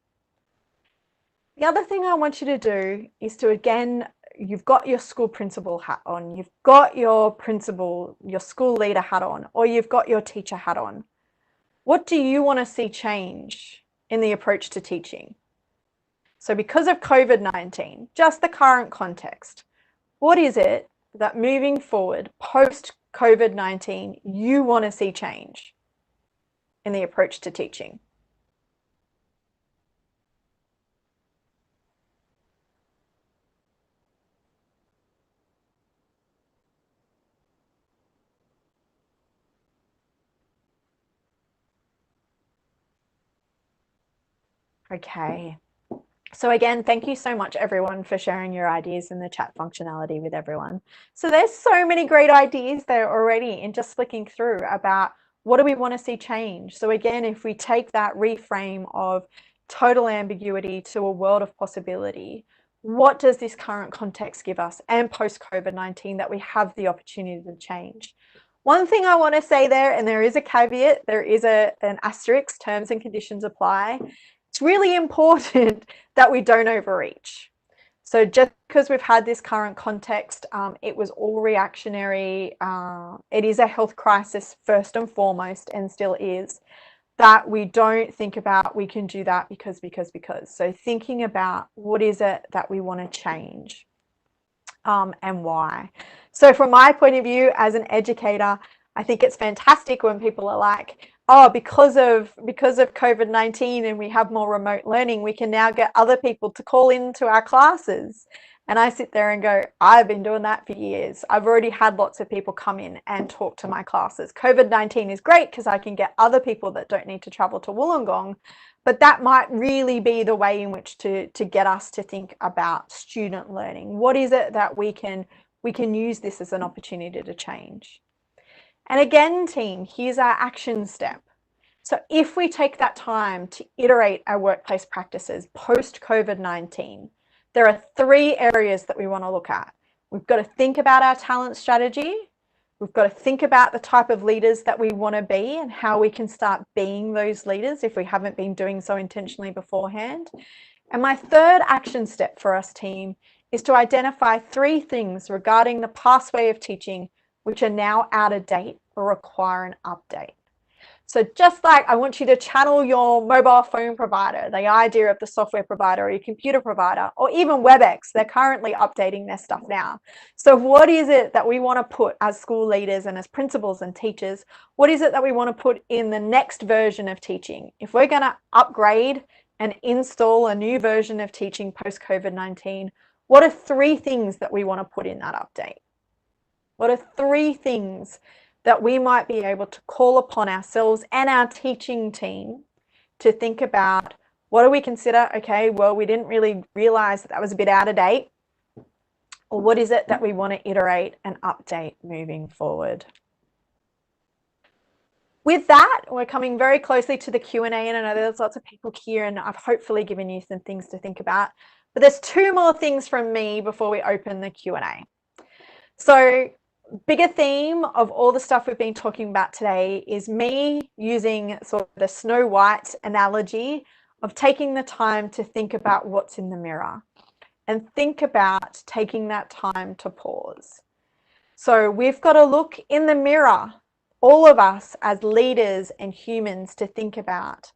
The other thing I want you to do is to, again, you've got your school principal hat on, you've got your principal, your school leader hat on, or you've got your teacher hat on. What do you want to see change in the approach to teaching? So because of COVID-19, just the current context, what is it that moving forward post COVID-19 you want to see change in the approach to teaching? Okay. So again, thank you so much everyone for sharing your ideas in the chat functionality with everyone. So there's so many great ideas there already in just flicking through about what do we want to see change. So again, if we take that reframe of total ambiguity to a world of possibility, what does this current context give us and post COVID-19 that we have the opportunity to change? One thing I want to say there, and there is a caveat, there is an asterisk, terms and conditions apply. It's really important that we don't overreach. So just because we've had this current context, it was all reactionary. It is a health crisis first and foremost, and still is, that we don't think about we can do that because. So thinking about what is it that we want to change and why. So from my point of view as an educator, I think it's fantastic when people are like, oh, because of COVID-19 and we have more remote learning, we can now get other people to call into our classes. And I sit there and go, I've been doing that for years. I've already had lots of people come in and talk to my classes. COVID-19 is great because I can get other people that don't need to travel to Wollongong, but that might really be the way in which to get us to think about student learning. What is it that we can use this as an opportunity to change? And again, team, here's our action step. So if we take that time to iterate our workplace practices post-COVID-19, there are 3 areas that we want to look at. We've got to think about our talent strategy. We've got to think about the type of leaders that we want to be and how we can start being those leaders if we haven't been doing so intentionally beforehand. And my 3rd action step for us, team, is to identify 3 things regarding the past way of teaching which are now out of date or require an update. So just like I want you to channel your mobile phone provider, the idea of the software provider or your computer provider, or even WebEx, they're currently updating their stuff now. So what is it that we want to put as school leaders and as principals and teachers? What is it that we want to put in the next version of teaching? If we're going to upgrade and install a new version of teaching post-COVID-19, what are 3 things that we want to put in that update? What are 3 things that we might be able to call upon ourselves and our teaching team to think about? What do we consider, okay, well, we didn't really realize that was a bit out of date, or what is it that we want to iterate and update moving forward? With that, we're coming very closely to the Q&A, and I know there's lots of people here, and I've hopefully given you some things to think about, but there's 2 more things from me before we open the Q&A. So bigger theme of all the stuff we've been talking about today is me using sort of the Snow White analogy of taking the time to think about what's in the mirror and think about taking that time to pause. So we've got to look in the mirror, all of us as leaders and humans, to think about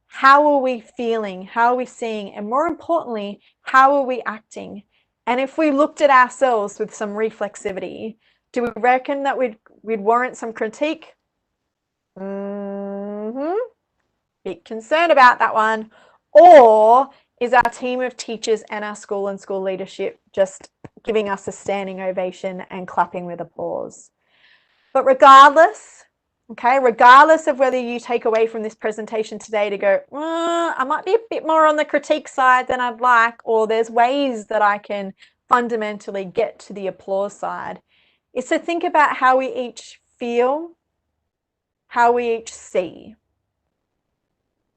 how are we feeling, how are we seeing, and more importantly, how are we acting? And if we looked at ourselves with some reflexivity, do we reckon that we'd warrant some critique? Big concern about that one. Or is our team of teachers and our school and school leadership just giving us a standing ovation and clapping with applause? But regardless, okay, regardless of whether you take away from this presentation today to go, I might be a bit more on the critique side than I'd like, or there's ways that I can fundamentally get to the applause side, is to think about how we each feel, how we each see.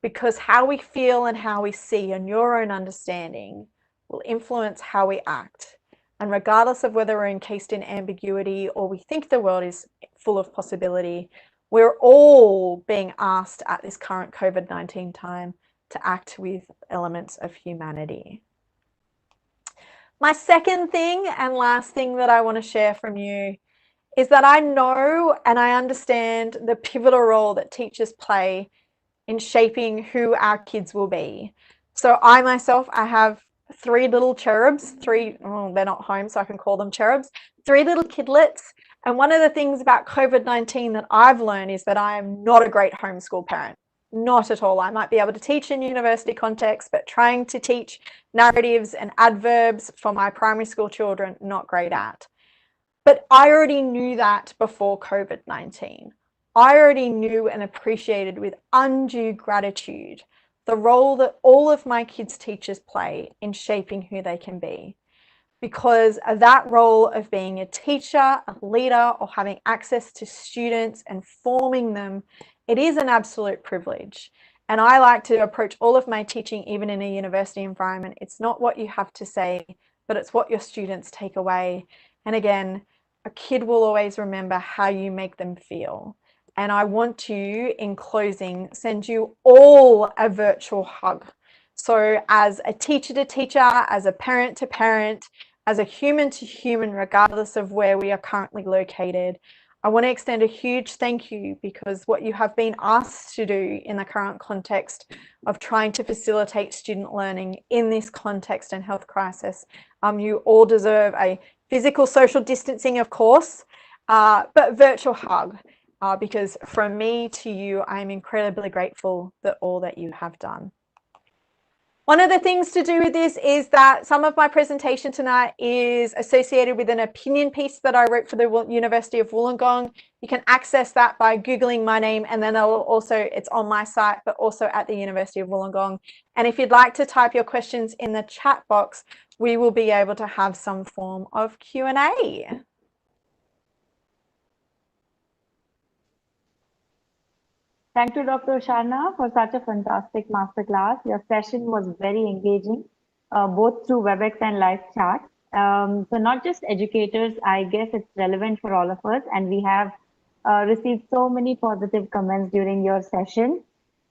Because how we feel and how we see and your own understanding will influence how we act. And regardless of whether we're encased in ambiguity or we think the world is full of possibility, we're all being asked at this current COVID-19 time to act with elements of humanity. My second thing and last thing that I want to share from you is that I know and I understand the pivotal role that teachers play in shaping who our kids will be. So I myself, I have 3 little cherubs, they're not home, so I can call them cherubs, 3 little kidlets. And one of the things about COVID-19 that I've learned is that I am not a great homeschool parent. Not at all. I might be able to teach in university context, but trying to teach narratives and adverbs for my primary school children, not great at. But I already knew that before COVID-19. I already knew and appreciated with undue gratitude the role that all of my kids' teachers play in shaping who they can be. Because that role of being a teacher, a leader, or having access to students and forming them, it is an absolute privilege. And I like to approach all of my teaching, even in a university environment. It's not what you have to say, but it's what your students take away. And again, a kid will always remember how you make them feel. And I want to, in closing, send you all a virtual hug. So as a teacher to teacher, as a parent to parent, as a human to human, regardless of where we are currently located, I want to extend a huge thank you, because what you have been asked to do in the current context of trying to facilitate student learning in this context and health crisis, you all deserve a physical social distancing, of course, but virtual hug. Because from me to you, I'm incredibly grateful for all that you have done. One of the things to do with this is that some of my presentation tonight is associated with an opinion piece that I wrote for the University of Wollongong. You can access that by Googling my name, and then it's on my site, but also at the University of Wollongong. And if you'd like to type your questions in the chat box, we will be able to have some form of Q&A. Thank you, Dr. Sharna, for such a fantastic masterclass. Your session was very engaging, both through WebEx and live chat. So not just educators, I guess it's relevant for all of us, and we have received so many positive comments during your session.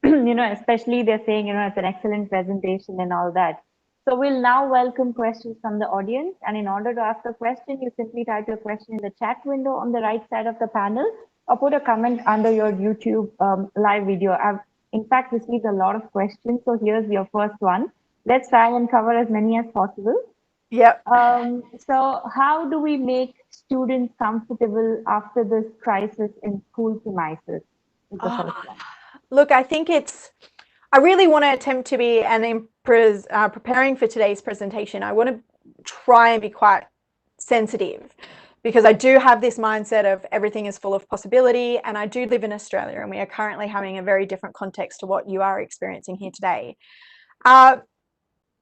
Especially they're saying, it's an excellent presentation and all that. So we'll now welcome questions from the audience. And in order to ask a question, you simply type your question in the chat window on the right side of the panel or put a comment under your YouTube live video. I've in fact received a lot of questions. So here's your first one. Let's try and cover as many as possible. Yep. So how do we make students comfortable after this crisis in school premises? Is the first one. Look, I think I really want to attempt to be, and in preparing for today's presentation, I want to try and be quite sensitive, because I do have this mindset of everything is full of possibility, and I do live in Australia, and we are currently having a very different context to what you are experiencing here today. But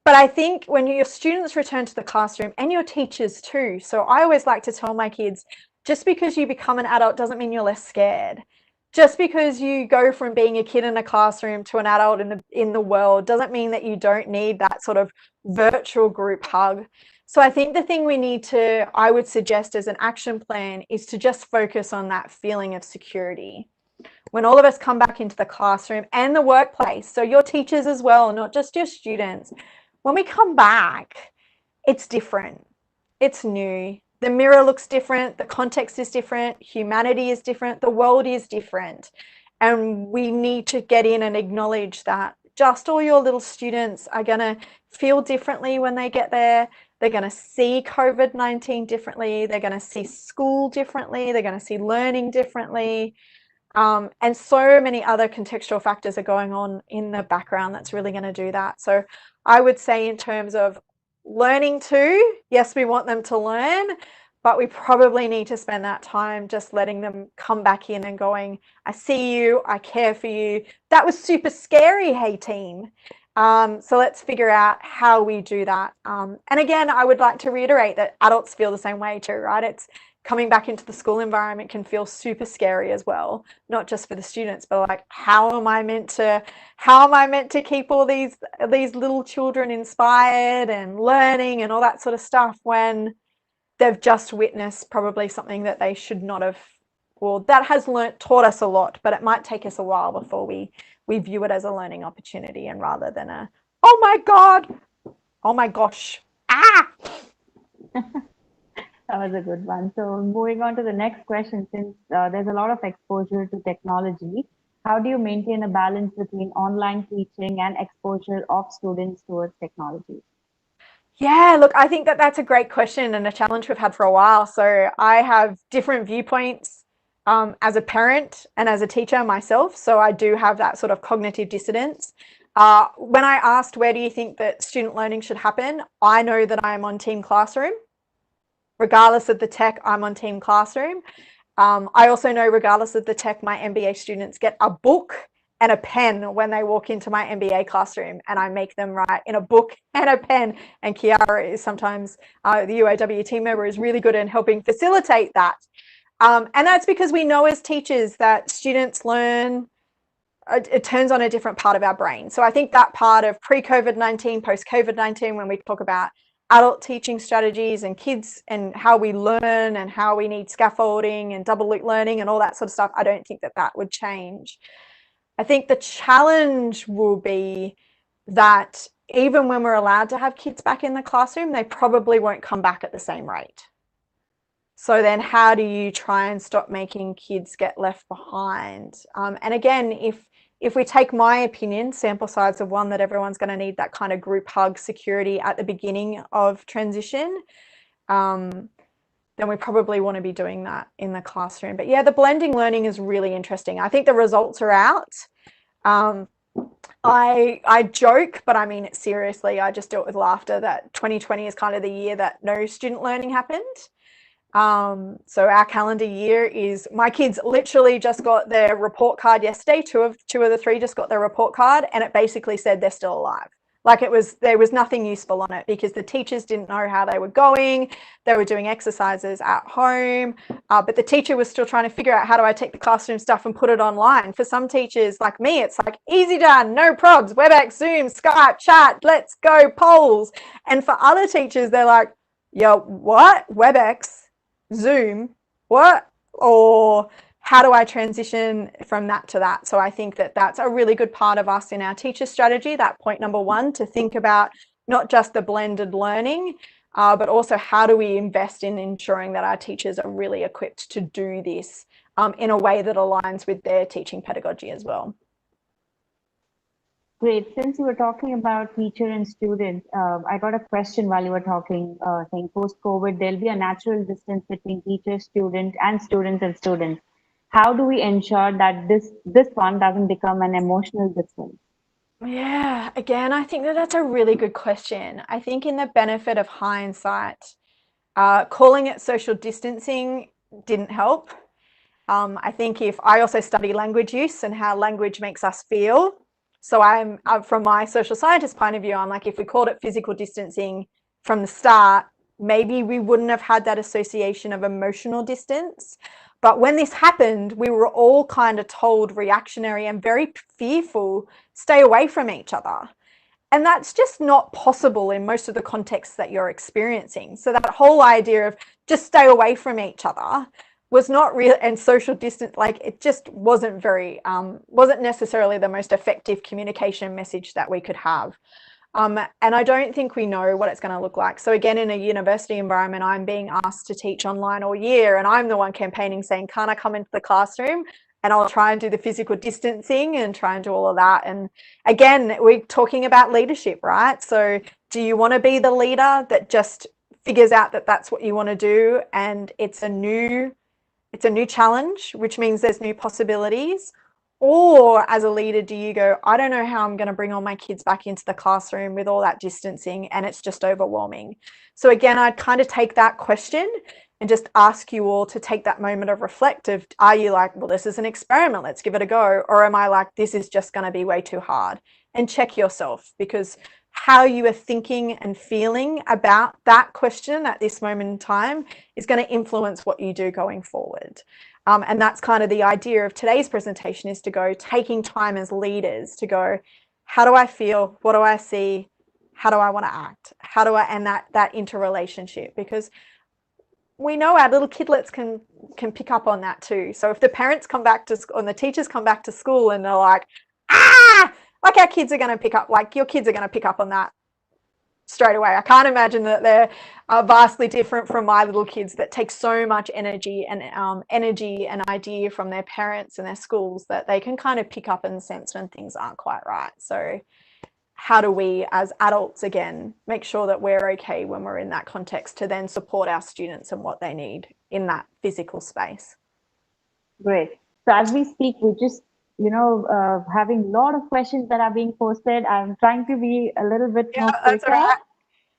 I think when your students return to the classroom, and your teachers too, so I always like to tell my kids, just because you become an adult doesn't mean you're less scared. Just because you go from being a kid in a classroom to an adult in the world doesn't mean that you don't need that sort of virtual group hug. So I think the thing we need to, I would suggest as an action plan, is to just focus on that feeling of security. When all of us come back into the classroom and the workplace, so your teachers as well, not just your students, when we come back, it's different. It's new. The mirror looks different. The context is different. Humanity is different. The world is different. And we need to get in and acknowledge that just all your little students are going to feel differently when they get there. They're going to see COVID-19 differently. They're going to see school differently. They're going to see learning differently. And so many other contextual factors are going on in the background that's really going to do that. So I would say in terms of learning too, yes, we want them to learn, but we probably need to spend that time just letting them come back in and going, I see you, I care for you. That was super scary, hey team. So let's figure out how we do that. And again, I would like to reiterate that adults feel the same way too, right? It's coming back into the school environment can feel super scary as well, not just for the students, but like, how am I meant to keep all these little children inspired and learning and all that sort of stuff when they've just witnessed probably something that they should not have, well, that has taught us a lot, but it might take us a while before we view it as a learning opportunity, and rather than a, oh my God, oh my gosh, That was a good one. So moving on to the next question, since there's a lot of exposure to technology, how do you maintain a balance between online teaching and exposure of students towards technology? Yeah, look, I think that that's a great question and a challenge we've had for a while. So I have different viewpoints as a parent and as a teacher myself. So I do have that sort of cognitive dissonance. When I asked, where do you think that student learning should happen? I know that I am on Team Classroom. Regardless of the tech, I'm on Team Classroom. I also know, regardless of the tech, my MBA students get a book and a pen when they walk into my MBA classroom, and I make them write in a book and a pen. And Kiara is sometimes, the UAW team member, is really good in helping facilitate that. And that's because we know as teachers that students learn, it turns on a different part of our brain. So I think that part of pre-COVID-19, post-COVID-19, when we talk about adult teaching strategies and kids and how we learn and how we need scaffolding and double loop learning and all that sort of stuff, I don't think that that would change. I think the challenge will be that even when we're allowed to have kids back in the classroom, they probably won't come back at the same rate. So then how do you try and stop making kids get left behind? And again, if we take my opinion, sample size of one, that everyone's going to need that kind of group hug security at the beginning of transition, then we probably want to be doing that in the classroom. But yeah, the blending learning is really interesting. I think the results are out. I joke, but I mean it seriously. I just do it with laughter that 2020 is kind of the year that no student learning happened. So our calendar year is, my kids literally just got their report card yesterday. Two of the three just got their report card, and it basically said they're still alive. Like there was nothing useful on it because the teachers didn't know how they were going. They were doing exercises at home, but the teacher was still trying to figure out, how do I take the classroom stuff and put it online? For some teachers like me, it's like easy done, no probs, WebEx, Zoom, Skype, chat, let's go, polls. And for other teachers, they're like, yo, what? WebEx, Zoom, what? Or how do I transition from that to that? So I think that that's a really good part of us in our teacher strategy, that point number one, to think about not just the blended learning, but also how do we invest in ensuring that our teachers are really equipped to do this in a way that aligns with their teaching pedagogy as well. Great. Since you were talking about teacher and student, I got a question while you were talking, saying post-COVID, there'll be a natural distance between teacher, student, and students and students. How do we ensure that this one doesn't become an emotional distance? Yeah, again, I think that that's a really good question. I think in the benefit of hindsight, calling it social distancing didn't help. I think if I also study language use and how language makes us feel. So I'm from my social scientist point of view, I'm like, if we called it physical distancing from the start, maybe we wouldn't have had that association of emotional distance. But when this happened, we were all kind of told reactionary and very fearful, stay away from each other. And that's just not possible in most of the contexts that you're experiencing. So that whole idea of just stay away from each other was not real, and social distance, like it just wasn't very, wasn't necessarily the most effective communication message that we could have. And I don't think we know what it's going to look like. So again, in a university environment, I'm being asked to teach online all year, and I'm the one campaigning saying, can't I come into the classroom? And I'll try and do the physical distancing and try and do all of that. And again, we're talking about leadership, right? So do you want to be the leader that just figures out that that's what you want to do, and it's a new challenge, which means there's new possibilities? Or as a leader, do you go, I don't know how I'm going to bring all my kids back into the classroom with all that distancing, and it's just overwhelming? So again, I'd kind of take that question and just ask you all to take that moment of reflective. Are you like, well, this is an experiment, let's give it a go? Or am I like, this is just going to be way too hard? And check yourself, because how you are thinking and feeling about that question at this moment in time is going to influence what you do going forward. And that's kind of the idea of today's presentation, is to go taking time as leaders to go, how do I feel? What do I see? How do I want to act? How do I, and that interrelationship, because we know our little kidlets can pick up on that too. So if the parents come back to school and the teachers come back to school and they're like, like our kids are going to pick up, like your kids are going to pick up on that straight away. I can't imagine that they're vastly different from my little kids that take so much energy and idea from their parents and their schools that they can kind of pick up and sense when things aren't quite right. So how do we as adults, again, make sure that we're okay when we're in that context to then support our students and what they need in that physical space? Great. So as we speak, we just, having a lot of questions that are being posted. I'm trying to be a little bit more That's quicker. all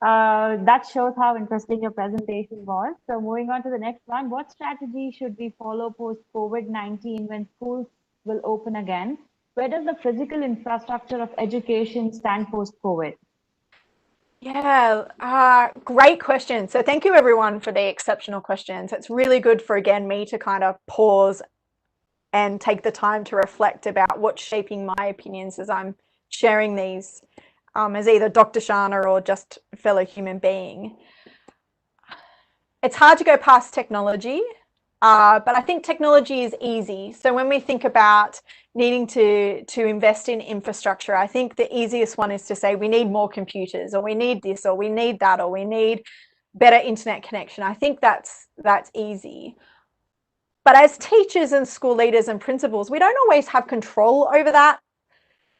right. That shows how interesting your presentation was. So moving on to the next one, what strategy should we follow post COVID-19 when schools will open again? Where does the physical infrastructure of education stand post COVID? Yeah, great question. So thank you everyone for the exceptional questions. It's really good for, again, me to kind of pause and take the time to reflect about what's shaping my opinions as I'm sharing these as either Dr. Sharna or just a fellow human being. It's hard to go past technology, but I think technology is easy. So when we think about needing to invest in infrastructure, I think the easiest one is to say we need more computers, or we need this, or we need that, or we need better internet connection. I think that's easy. But as teachers and school leaders and principals, we don't always have control over that.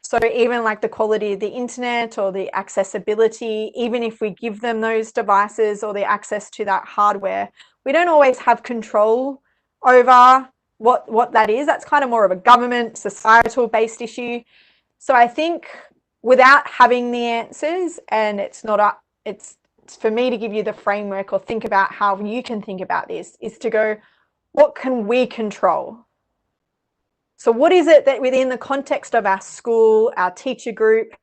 So even like the quality of the internet or the accessibility, even if we give them those devices or the access to that hardware, we don't always have control over what that is. That's kind of more of a government, societal based issue. So I think without having the answers, and it's for me to give you the framework or think about how you can think about this, is to go, what can we control? So what is it that within the context of our school, our teacher group,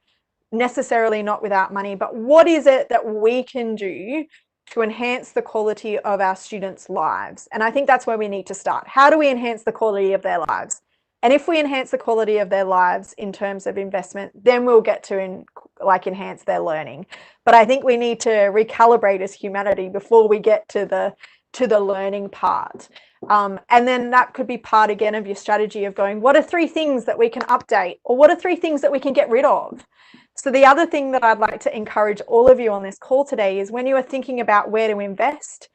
necessarily not without money, but what is it that we can do to enhance the quality of our students' lives? And I think that's where we need to start. How do we enhance the quality of their lives? And if we enhance the quality of their lives in terms of investment, then we'll get to enhance their learning. But I think we need to recalibrate as humanity before we get to the learning part. And then that could be part again of your strategy of going, what are 3 things that we can update, or what are 3 things that we can get rid of? So the other thing that I'd like to encourage all of you on this call today is when you are thinking about where to invest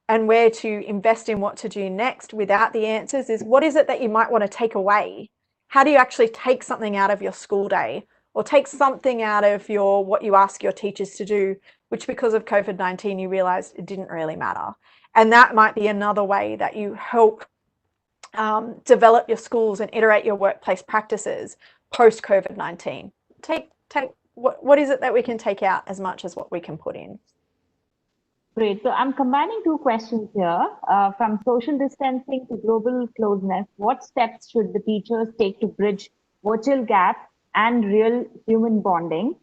and where to invest in what to do next without the answers, is what is it that you might want to take away? How do you actually take something out of your school day, or take something out of what you ask your teachers to do, which because of COVID-19 you realized it didn't really matter? And that might be another way that you help develop your schools and iterate your workplace practices post COVID-19. What is it that we can take out as much as what we can put in? Great. So I'm combining 2 questions here. From social distancing to global closeness, what steps should the teachers take to bridge virtual gaps and real human bonding?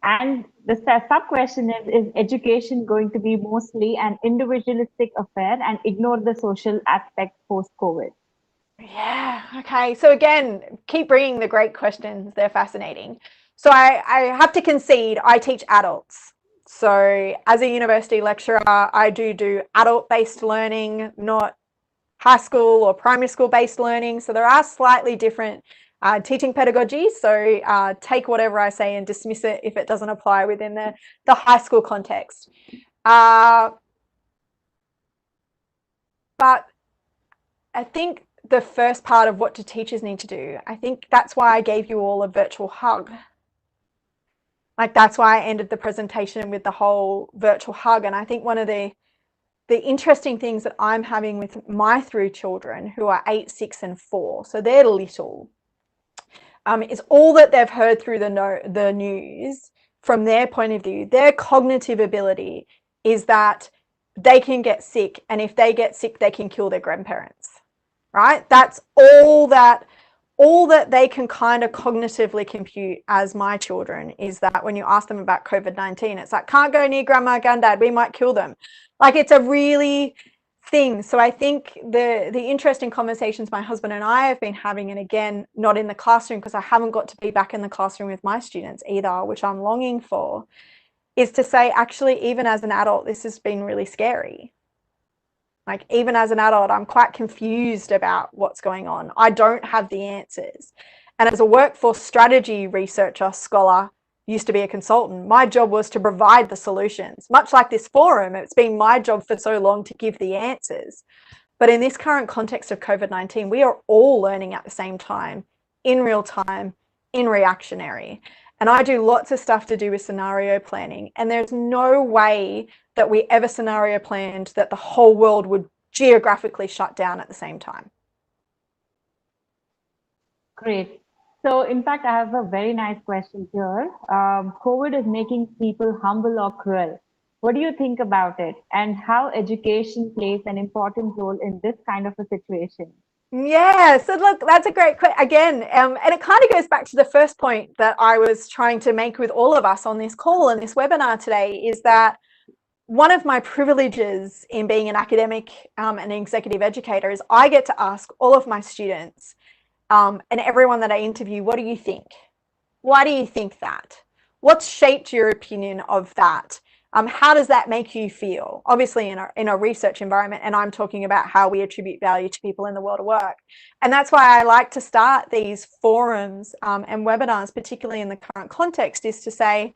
And the sub-question is education going to be mostly an individualistic affair and ignore the social aspect post-COVID? Yeah, okay. So again, keep bringing the great questions. They're fascinating. So I have to concede, I teach adults. So as a university lecturer, I do adult-based learning, not high school or primary school-based learning. So there are slightly different teaching pedagogies. So take whatever I say and dismiss it if it doesn't apply within the high school context. But I think the first part of what do teachers need to do, I think that's why I gave you all a virtual hug. Like, that's why I ended the presentation with the whole virtual hug. And I think one of the interesting things that I'm having with my 3 children, who are 8, 6, and 4, so they're little, is all that they've heard through the news from their point of view. Their cognitive ability is that they can get sick, and if they get sick, they can kill their grandparents, right? That's all that they can kind of cognitively compute as my children, is that when you ask them about COVID-19, it's like, can't go near grandma, granddad, we might kill them. Like, it's a really thing. So I think the interesting conversations my husband and I have been having, and again, not in the classroom because I haven't got to be back in the classroom with my students either, which I'm longing for, is to say, actually, even as an adult, this has been really scary. Like, even as an adult, I'm quite confused about what's going on. I don't have the answers. And as a workforce strategy researcher, scholar, used to be a consultant, my job was to provide the solutions. Much like this forum, it's been my job for so long to give the answers. But in this current context of COVID-19, we are all learning at the same time, in real time, in reactionary. And I do lots of stuff to do with scenario planning. And there's no way that we ever scenario planned that the whole world would geographically shut down at the same time. Great. So in fact, I have a very nice question here. COVID is making people humble or cruel. What do you think about it, and how education plays an important role in this kind of a situation? Yeah, so look, that's a great question again, and it kind of goes back to the first point that I was trying to make with all of us on this call and this webinar today, is that one of my privileges in being an academic and an executive educator is I get to ask all of my students and everyone that I interview, what do you think? Why do you think that? What's shaped your opinion of that? How does that make you feel? Obviously in a research environment, and I'm talking about how we attribute value to people in the world of work. And that's why I like to start these forums and webinars, particularly in the current context, is to say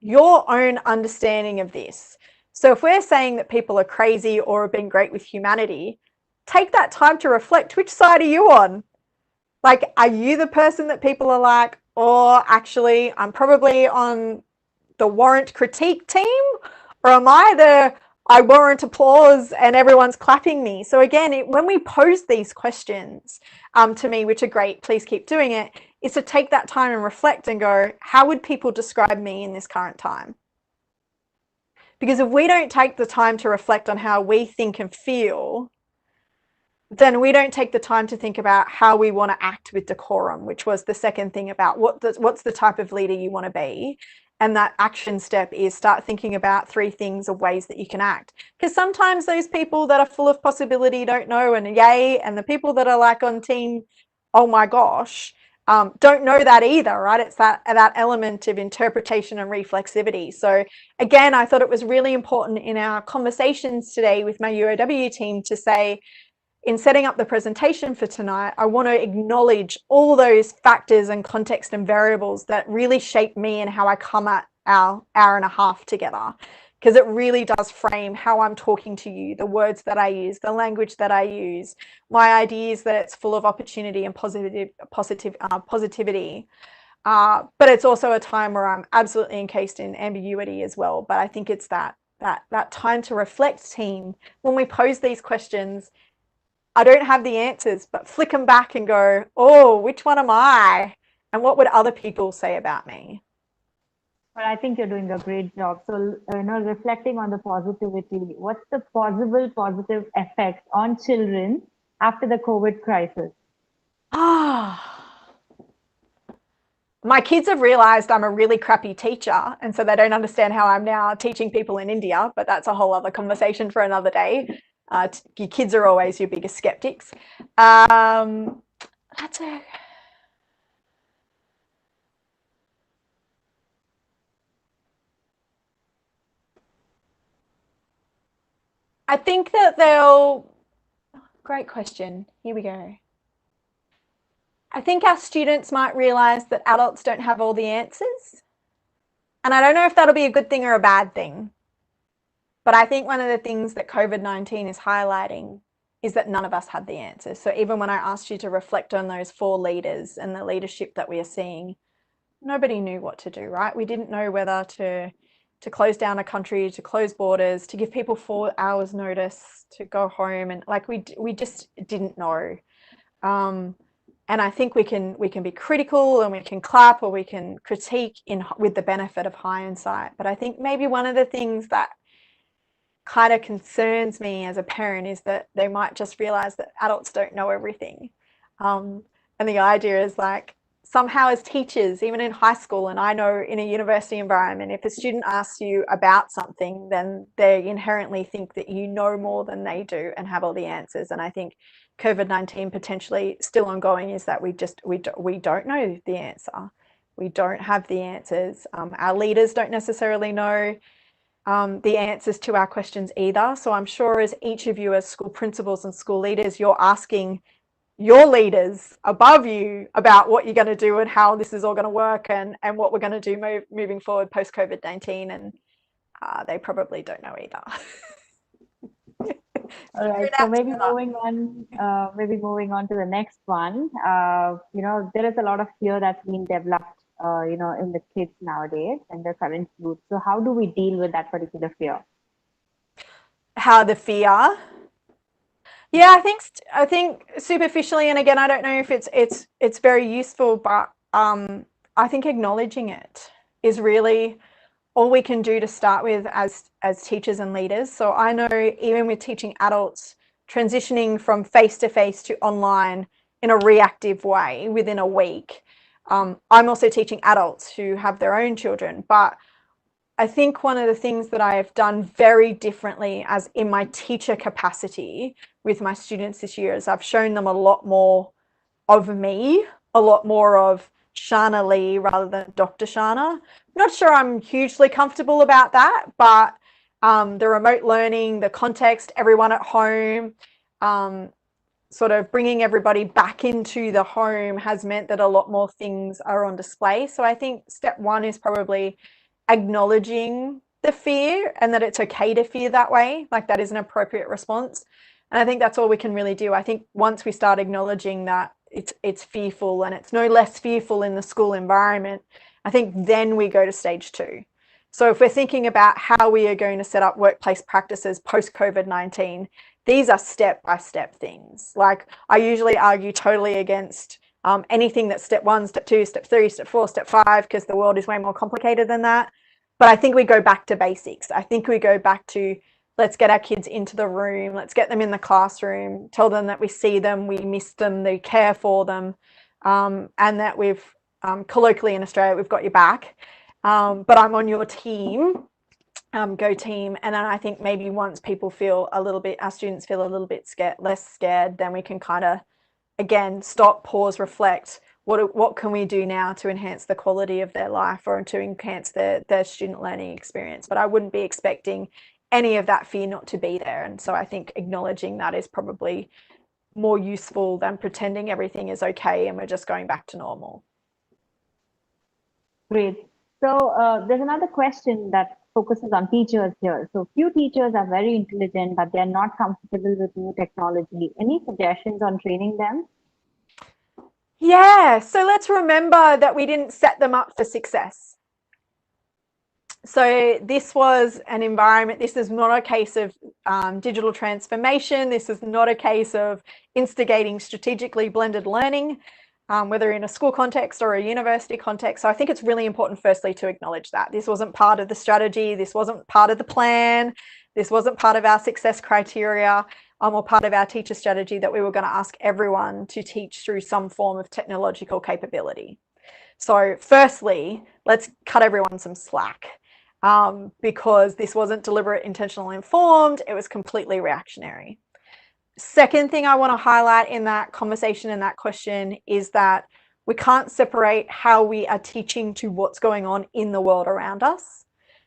your own understanding of this. So if we're saying that people are crazy or have been great with humanity, take that time to reflect. Which side are you on? Like, are you the person that people are like, or actually, I'm probably on the warrant critique team, or am I warrant applause and everyone's clapping me? So again, when we pose these questions to me, which are great, please keep doing it, is to take that time and reflect and go, how would people describe me in this current time? Because if we don't take the time to reflect on how we think and feel, then we don't take the time to think about how we want to act with decorum, which was the second thing about what's the type of leader you want to be. And that action step is start thinking about 3 things of ways that you can act. Because sometimes those people that are full of possibility don't know and yay, and the people that are like on team, oh my gosh, don't know that either, right? It's that element of interpretation and reflexivity. So again, I thought it was really important in our conversations today with my UOW team to say, in setting up the presentation for tonight, I want to acknowledge all those factors and context and variables that really shape me and how I come at our hour and a half together, because it really does frame how I'm talking to you, the words that I use, the language that I use, my ideas that it's full of opportunity and positivity. But it's also a time where I'm absolutely encased in ambiguity as well. But I think it's that time to reflect, team, when we pose these questions. I don't have the answers, but flick them back and go, oh, which one am I? And what would other people say about me? Well, I think you're doing a great job. So, reflecting on the positivity, what's the possible positive effects on children after the COVID crisis? My kids have realized I'm a really crappy teacher, and so they don't understand how I'm now teaching people in India, but that's a whole other conversation for another day. Your kids are always your biggest skeptics. That's a I think that great question. Here we go. I think our students might realize that adults don't have all the answers. And I don't know if that'll be a good thing or a bad thing. But I think one of the things that COVID-19 is highlighting is that none of us had the answers. So even when I asked you to reflect on those 4 leaders and the leadership that we are seeing, nobody knew what to do, right? We didn't know whether to close down a country, to close borders, to give people 4 hours notice to go home, and like we just didn't know. And I think we can be critical and we can clap or we can critique with the benefit of hindsight. But I think maybe one of the things that kind of concerns me as a parent is that they might just realize that adults don't know everything. And the idea is like, somehow as teachers, even in high school, and I know in a university environment, if a student asks you about something, then they inherently think that you know more than they do and have all the answers. And I think COVID-19 potentially still ongoing is that we don't know the answer. We don't have the answers. Our leaders don't necessarily know the answers to our questions either. So I'm sure as each of you as school principals and school leaders, you're asking your leaders above you about what you're going to do and how this is all going to work and what we're going to do moving forward post COVID-19, and they probably don't know either. All right, so maybe moving on to the next one. There is a lot of fear that's been developed, in the kids nowadays and the current youth. So how do we deal with that particular fear? How the fear? Yeah, I think superficially, and again, I don't know if it's very useful, but I think acknowledging it is really all we can do to start with as teachers and leaders. So I know even with teaching adults, transitioning from face-to-face to online in a reactive way within a week. I'm also teaching adults who have their own children, but I think one of the things that I have done very differently as in my teacher capacity with my students this year is I've shown them a lot more of me, a lot more of Sharna Lee rather than Dr. Sharna. I'm not sure I'm hugely comfortable about that, but the remote learning, the context, everyone at home, sort of bringing everybody back into the home has meant that a lot more things are on display. So I think step 1 is probably acknowledging the fear and that it's okay to fear that way, like that is an appropriate response. And I think that's all we can really do. I think once we start acknowledging that it's fearful and it's no less fearful in the school environment, I think then we go to stage 2. So if we're thinking about how we are going to set up workplace practices post COVID-19, these are step-by-step things. Like I usually argue totally against anything that's step 1, step 2, step 3, step 4, step 5, because the world is way more complicated than that. But I think we go back to basics. I think we go back to let's get our kids into the room, let's get them in the classroom, tell them that we see them, we miss them, they care for them, and that we've, colloquially in Australia, we've got your back, but I'm on your team, go team. And then I think maybe once people feel a little bit, our students feel a little bit less scared, then we can kind of, again, stop, pause, reflect. What can we do now to enhance the quality of their life or to enhance their student learning experience? But I wouldn't be expecting any of that fear not to be there. And so I think acknowledging that is probably more useful than pretending everything is okay and we're just going back to normal. Great. So there's another question that focuses on teachers here. So few teachers are very intelligent, but they're not comfortable with new technology. Any suggestions on training them? Yeah, so let's remember that we didn't set them up for success. So this was an environment, this is not a case of digital transformation. This is not a case of instigating strategically blended learning, whether in a school context or a university context. So I think it's really important, firstly, to acknowledge that this wasn't part of the strategy. This wasn't part of the plan. This wasn't part of our success criteria or part of our teacher strategy that we were going to ask everyone to teach through some form of technological capability. So firstly, let's cut everyone some slack. Because this wasn't deliberate, intentional, informed, it was completely reactionary. Second thing I want to highlight in that conversation and that question is that we can't separate how we are teaching to what's going on in the world around us.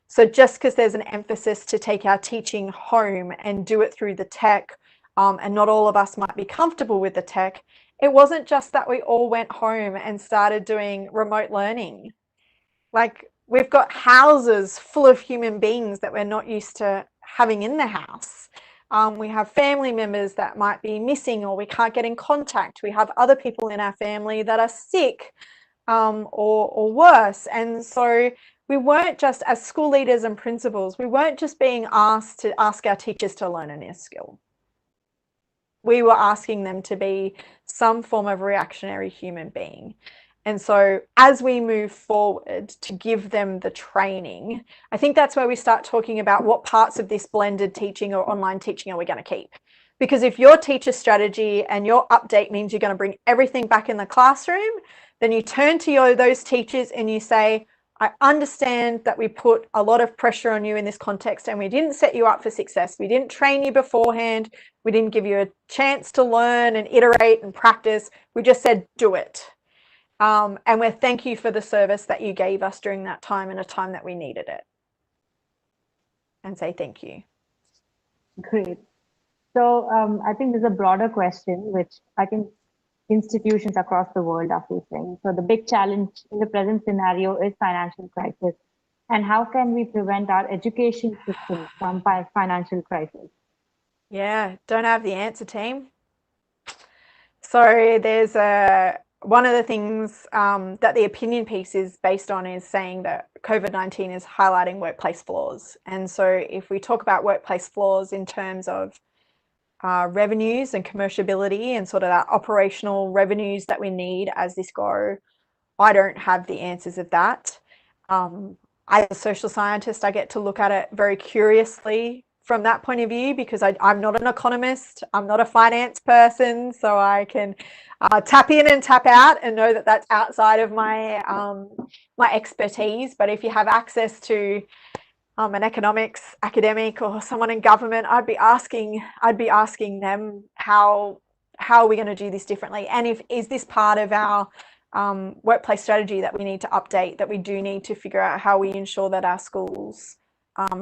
So just because there's an emphasis to take our teaching home and do it through the tech, and not all of us might be comfortable with the tech, it wasn't just that we all went home and started doing remote learning. Like, we've got houses full of human beings that we're not used to having in the house. We have family members that might be missing or we can't get in contact. We have other people in our family that are sick or worse. And so we weren't just, as school leaders and principals, we weren't just being asked to ask our teachers to learn a new skill. We were asking them to be some form of reactionary human being. And so as we move forward to give them the training, I think that's where we start talking about what parts of this blended teaching or online teaching are we going to keep. Because if your teacher strategy and your update means you're going to bring everything back in the classroom, then you turn to those teachers and you say, I understand that we put a lot of pressure on you in this context and we didn't set you up for success. We didn't train you beforehand. We didn't give you a chance to learn and iterate and practice. We just said, do it. And we thank you for the service that you gave us during that time and a time that we needed it. And say thank you. Great. So I think there's a broader question, which I think institutions across the world are facing. So the big challenge in the present scenario is financial crisis. And how can we prevent our education system from financial crisis? Yeah, don't have the answer, team. So there's one of the things that the opinion piece is based on is saying that COVID-19 is highlighting workplace flaws. And so if we talk about workplace flaws in terms of revenues and commerciability and sort of that operational revenues that we need as this grow, I don't have the answers of that. As a social scientist, I get to look at it very curiously from that point of view because I'm not an economist, I'm not a finance person, so I can tap in and tap out and know that that's outside of my my expertise. But if you have access to an economics academic or someone in government, I'd be asking them how are we going to do this differently, and is this part of our workplace strategy that we need to update, that we do need to figure out how we ensure that our schools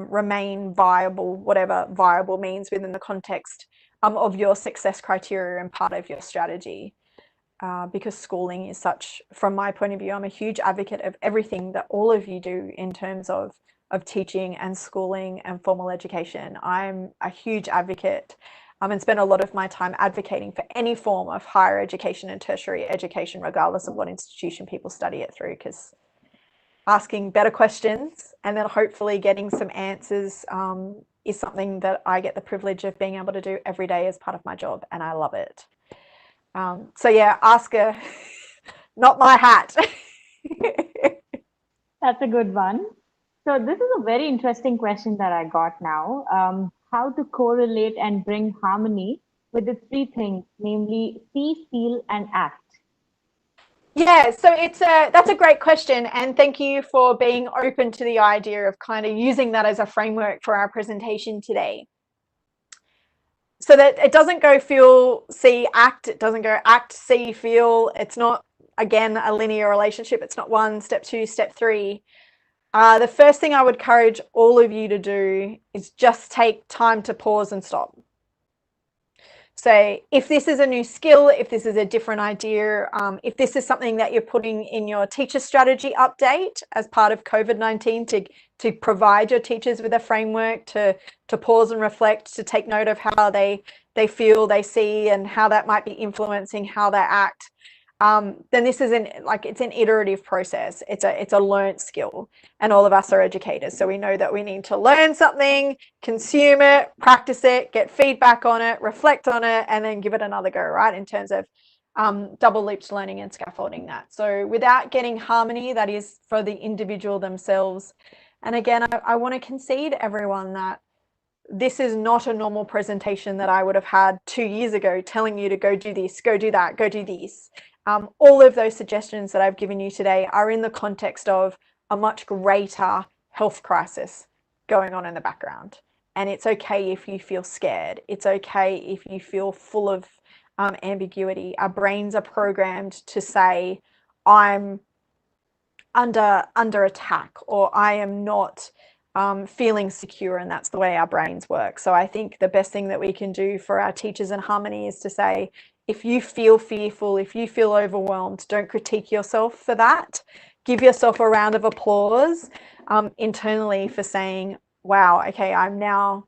remain viable, whatever viable means within the context of your success criteria and part of your strategy. Because schooling is such, from my point of view, I'm a huge advocate of everything that all of you do in terms of teaching and schooling and formal education. I'm a huge advocate and spend a lot of my time advocating for any form of higher education and tertiary education, regardless of what institution people study it through, because asking better questions and then hopefully getting some answers is something that I get the privilege of being able to do every day as part of my job, and I love it. So yeah, ask her, not my hat. That's a good one. So this is a very interesting question that I got now. how to correlate and bring harmony with the three things, namely see, feel, and act? Yeah, so that's a great question, and thank you for being open to the idea of kind of using that as a framework for our presentation today. So that it doesn't go feel, see, act. It doesn't go act, see, feel. It's not, again, a linear relationship. It's not one, step two, step three. The first thing I would encourage all of you to do is just take time to pause and stop. So if this is a new skill, if this is a different idea, if this is something that you're putting in your teacher strategy update as part of COVID-19 to provide your teachers with a framework to pause and reflect, to take note of how they feel, they see, and how that might be influencing how they act, then this is it's an iterative process. It's a learned skill, and all of us are educators, so we know that we need to learn something, consume it, practice it, get feedback on it, reflect on it, and then give it another go, right? In terms of double looped learning and scaffolding that. So without getting harmony, that is for the individual themselves. And again, I want to concede everyone that this is not a normal presentation that I would have had 2 years ago, telling you to go do this, go do that, go do this. All of those suggestions that I've given you today are in the context of a much greater health crisis going on in the background. And it's okay if you feel scared. It's okay if you feel full of ambiguity. Our brains are programmed to say, I'm under attack, or I am not feeling secure, and that's the way our brains work. So I think the best thing that we can do for our teachers in harmony is to say, if you feel fearful, if you feel overwhelmed, don't critique yourself for that. Give yourself a round of applause internally for saying, wow, okay, I'm now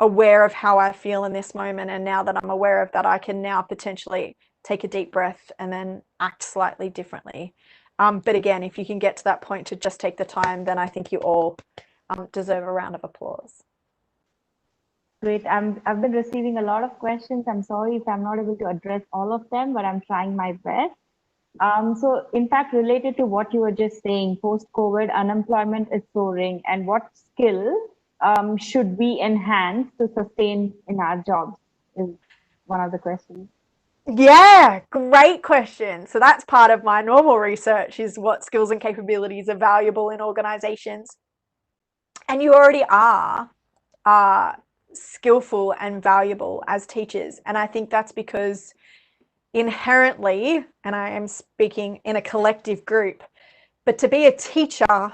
aware of how I feel in this moment, and now that I'm aware of that, I can now potentially take a deep breath and then act slightly differently. But again, if you can get to that point to just take the time, then I think you all deserve a round of applause. Great. I've been receiving a lot of questions. I'm sorry if I'm not able to address all of them, but I'm trying my best. So, in fact, related to what you were just saying, post-COVID, unemployment is soaring, and what skill should we enhance to sustain in our jobs is one of the questions. Yeah, great question. So that's part of my normal research, is what skills and capabilities are valuable in organizations. And you already are skillful and valuable as teachers. And I think that's because inherently, and I am speaking in a collective group, but to be a teacher,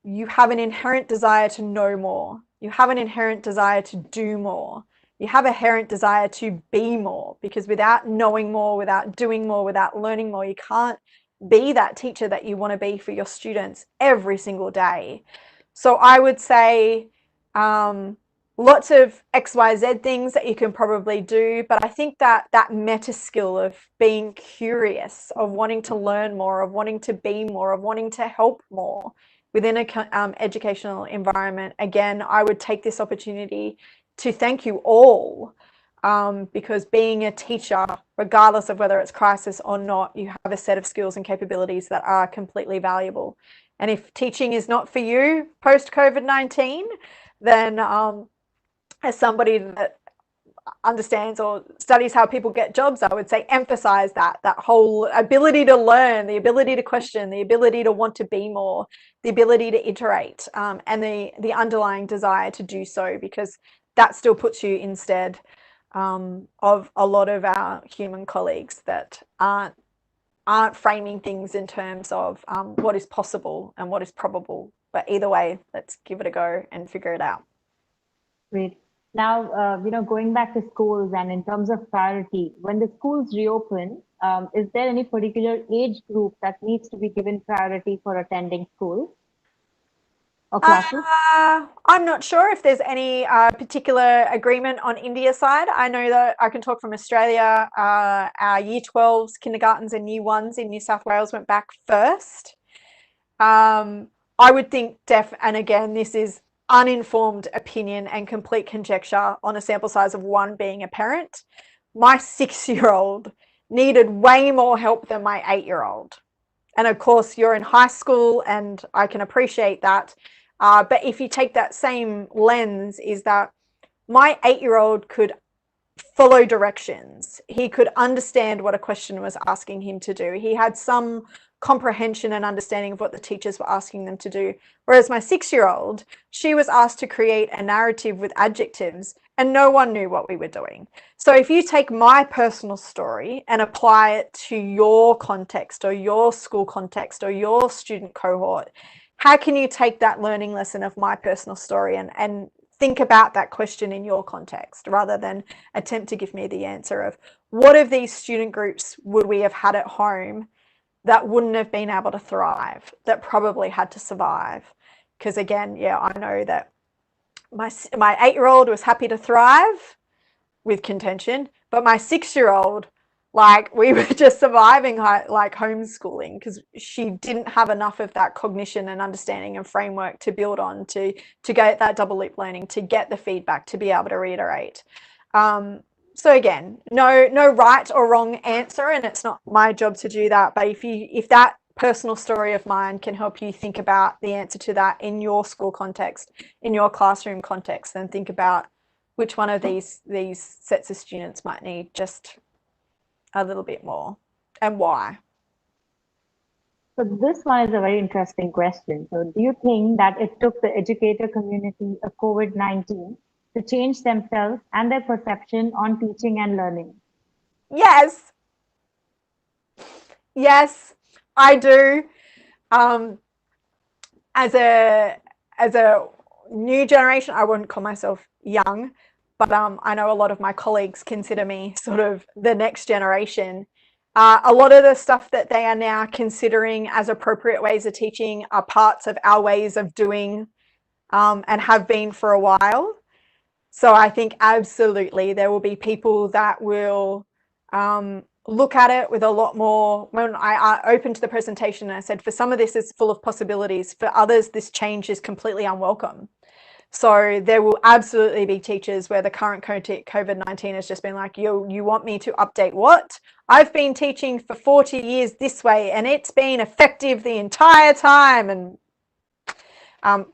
you have an inherent desire to know more. You have an inherent desire to do more. You have an inherent desire to be more, because without knowing more, without doing more, without learning more, you can't be that teacher that you want to be for your students every single day. So I would say lots of XYZ things that you can probably do, but I think that meta skill of being curious, of wanting to learn more, of wanting to be more, of wanting to help more within an educational environment, again, I would take this opportunity to thank you all, because being a teacher, regardless of whether it's crisis or not, you have a set of skills and capabilities that are completely valuable. And if teaching is not for you post-COVID-19, then as somebody that understands or studies how people get jobs, I would say emphasize that whole ability to learn, the ability to question, the ability to want to be more, the ability to iterate, and the underlying desire to do so, because that still puts you instead of a lot of our human colleagues that aren't framing things in terms of what is possible and what is probable. But either way, let's give it a go and figure it out. Great. Now, going back to schools and in terms of priority, when the schools reopen, is there any particular age group that needs to be given priority for attending school or classes? I'm not sure if there's any particular agreement on India's side. I know that I can talk from Australia. Our year 12s, kindergartens and year 1s in New South Wales went back first. I would think and again, this is uninformed opinion and complete conjecture on a sample size of 1 being a parent. My 6-year-old needed way more help than my 8-year-old. And of course, you're in high school, and I can appreciate that. But if you take that same lens, is that my 8-year-old could follow directions. He could understand what a question was asking him to do. He had some comprehension and understanding of what the teachers were asking them to do. Whereas my 6-year-old, she was asked to create a narrative with adjectives and no one knew what we were doing. So if you take my personal story and apply it to your context or your school context or your student cohort, how can you take that learning lesson of my personal story and think about that question in your context rather than attempt to give me the answer of what of these student groups would we have had at home that wouldn't have been able to thrive, that probably had to survive? Because again, yeah, I know that my 8-year-old was happy to thrive with contention, but my 6-year-old, like, we were just surviving like homeschooling because she didn't have enough of that cognition and understanding and framework to build on to get that double loop learning, to get the feedback, to be able to reiterate. So again, no right or wrong answer, and it's not my job to do that. But if that personal story of mine can help you think about the answer to that in your school context, in your classroom context, then think about which one of these sets of students might need just a little bit more and why. So this one is a very interesting question. So do you think that it took the educator community of COVID-19 to change themselves and their perception on teaching and learning? Yes. Yes, I do. As a new generation, I wouldn't call myself young, but I know a lot of my colleagues consider me sort of the next generation. A lot of the stuff that they are now considering as appropriate ways of teaching are parts of our ways of doing, and have been for a while. So I think absolutely there will be people that will look at it with a lot more. When I opened the presentation, I said, for some of this is full of possibilities. For others, this change is completely unwelcome. So there will absolutely be teachers where the current COVID-19 has just been like, you want me to update what? I've been teaching for 40 years this way and it's been effective the entire time. And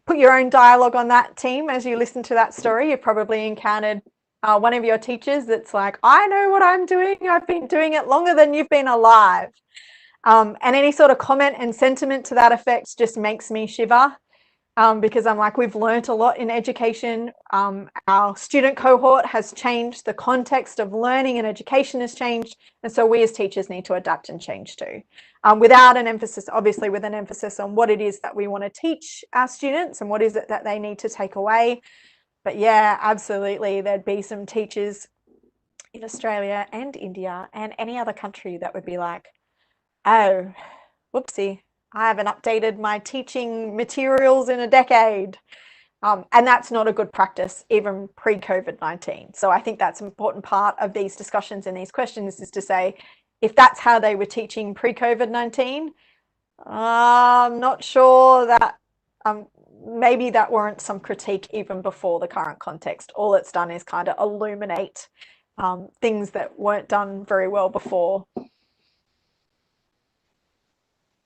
put your own dialogue on that, team. As you listen to that story, you've probably encountered one of your teachers that's like, I know what I'm doing. I've been doing it longer than you've been alive. And any sort of comment and sentiment to that effect just makes me shiver. Because I'm like, we've learnt a lot in education. Our student cohort has changed. The context of learning and education has changed. And so we as teachers need to adapt and change too. Without an emphasis, obviously with an emphasis on what it is that we want to teach our students and what is it that they need to take away. But yeah, absolutely, there'd be some teachers in Australia and India and any other country that would be like, oh, whoopsie, I haven't updated my teaching materials in a decade. And that's not a good practice, even pre-COVID-19. So I think that's an important part of these discussions and these questions is to say, if that's how they were teaching pre-COVID-19, I'm not sure that maybe that warrants some critique even before the current context. All it's done is kind of illuminate things that weren't done very well before.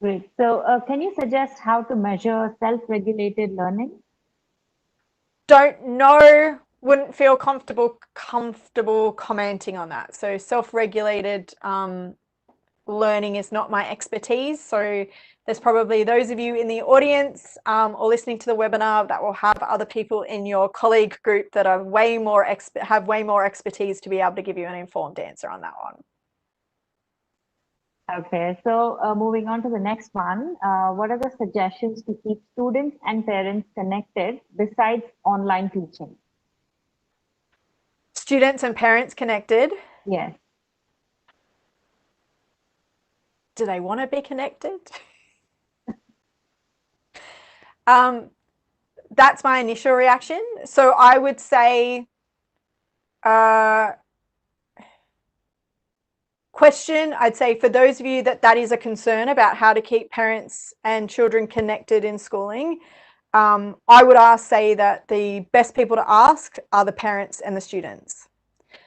Great. So can you suggest how to measure self-regulated learning? Don't know, wouldn't feel comfortable commenting on that. So self-regulated learning is not my expertise. So there's probably those of you in the audience or listening to the webinar that will have other people in your colleague group that are have way more expertise to be able to give you an informed answer on that one. Okay, so moving on to the next one, what are the suggestions to keep students and parents connected besides online teaching? Students and parents connected? Yes. Do they want to be connected? That's my initial reaction. So I would say question, I'd say for those of you that is a concern about how to keep parents and children connected in schooling, I would say that the best people to ask are the parents and the students.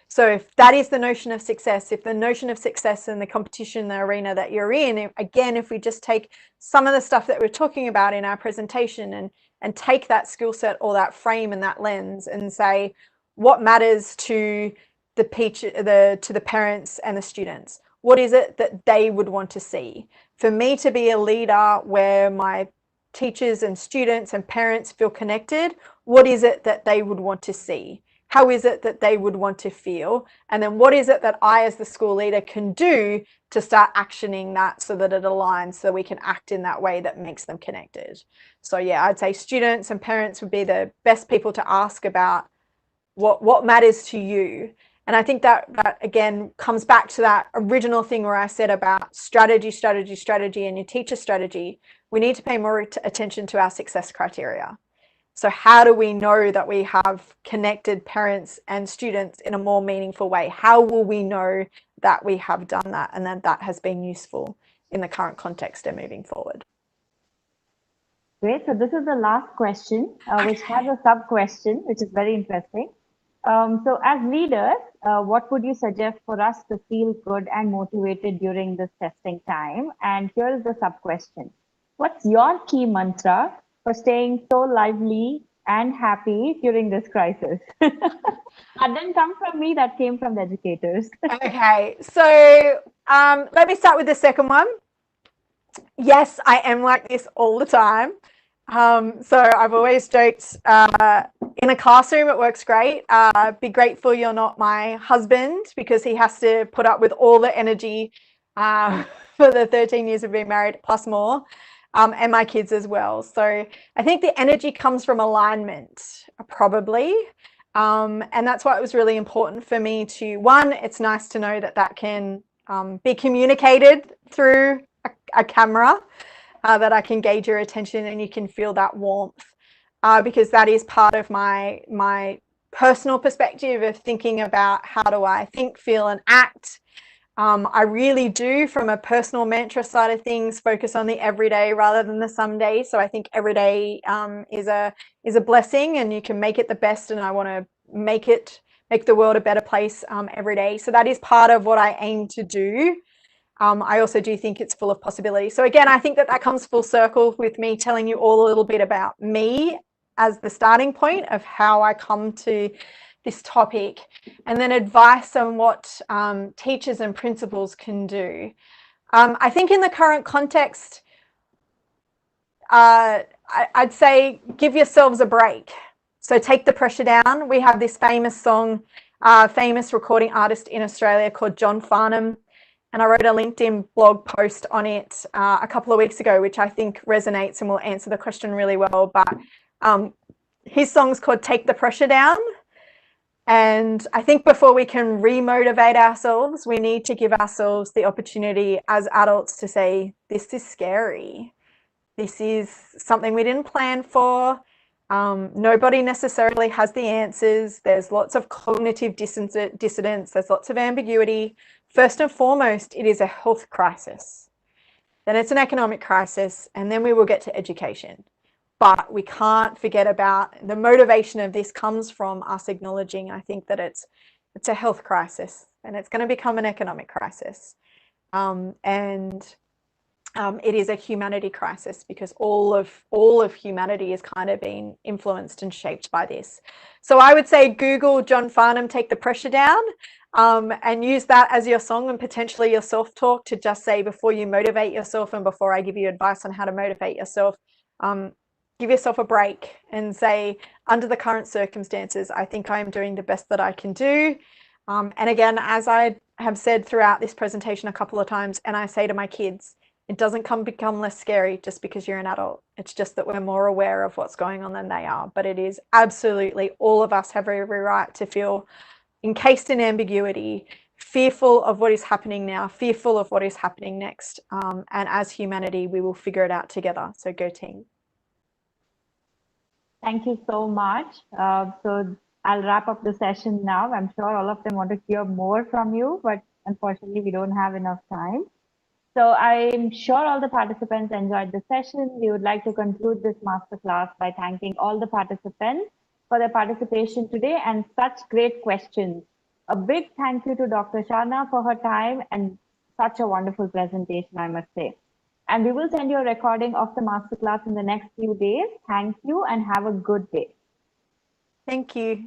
So if that is the notion of success, if the notion of success in the competition, the arena that you're in, again, if we just take some of the stuff that we're talking about in our presentation and take that skill set or that frame and that lens and say, what matters to the parents and the students? What is it that they would want to see? For me to be a leader where my teachers and students and parents feel connected, what is it that they would want to see? How is it that they would want to feel? And then what is it that I, as the school leader, can do to start actioning that so that it aligns, so we can act in that way that makes them connected? So yeah, I'd say students and parents would be the best people to ask about what matters to you. And I think that again comes back to that original thing where I said about strategy, and your teacher strategy. We need to pay more attention to our success criteria. So how do we know that we have connected parents and students in a more meaningful way? How will we know that we have done that and that has been useful in the current context and moving forward? Great. So this is the last question, which has a sub question, which is very interesting. So as leaders, what would you suggest for us to feel good and motivated during this testing time? And here is the sub question. What's your key mantra for staying so lively and happy during this crisis? That didn't come from me, that came from the educators. Okay, so let me start with the second one. Yes, I am like this all the time. So I've always joked, in a classroom, it works great. Be grateful you're not my husband, because he has to put up with all the energy for the 13 years of being married, plus more, and my kids as well. So I think the energy comes from alignment, probably. And that's why it was really important for me to, one, it's nice to know that can be communicated through a camera, that I can gauge your attention and you can feel that warmth, because that is part of my personal perspective of thinking about how do I think, feel, and act. I really do, from a personal mantra side of things, focus on the everyday rather than the someday. So I think every day is a blessing, and you can make it the best. And I want to make the world a better place every day. So that is part of what I aim to do. I also do think it's full of possibility. So again, I think that comes full circle with me telling you all a little bit about me as the starting point of how I come to this topic, and then advice on what teachers and principals can do. I think in the current context, I'd say give yourselves a break. So take the pressure down. We have this famous song, famous recording artist in Australia called John Farnham. And I wrote a LinkedIn blog post on it a couple of weeks ago, which I think resonates and will answer the question really well. But his song's called Take the Pressure Down. And I think before we can remotivate ourselves, we need to give ourselves the opportunity as adults to say, this is scary. This is something we didn't plan for. Nobody necessarily has the answers. There's lots of cognitive dissonance. There's lots of ambiguity. First and foremost, it is a health crisis. Then it's an economic crisis, and then we will get to education. But we can't forget about the motivation of this comes from us acknowledging, I think, that it's a health crisis, and it's going to become an economic crisis. It is a humanity crisis, because all of humanity is kind of being influenced and shaped by this. So I would say Google John Farnham, Take the Pressure Down, and use that as your song and potentially your self-talk to just say, before you motivate yourself and before I give you advice on how to motivate yourself, give yourself a break and say, under the current circumstances, I think I am doing the best that I can do. And again, as I have said throughout this presentation a couple of times, and I say to my kids, it doesn't become less scary just because you're an adult. It's just that we're more aware of what's going on than they are. But it is absolutely, all of us have every right to feel encased in ambiguity, fearful of what is happening now, fearful of what is happening next. And as humanity, we will figure it out together. So go team. Thank you so much. So I'll wrap up the session now. I'm sure all of them want to hear more from you, but unfortunately, we don't have enough time. So I'm sure all the participants enjoyed the session. We would like to conclude this masterclass by thanking all the participants for their participation today and such great questions. A big thank you to Dr. Sharna for her time and such a wonderful presentation, I must say. And we will send you a recording of the masterclass in the next few days. Thank you and have a good day. Thank you.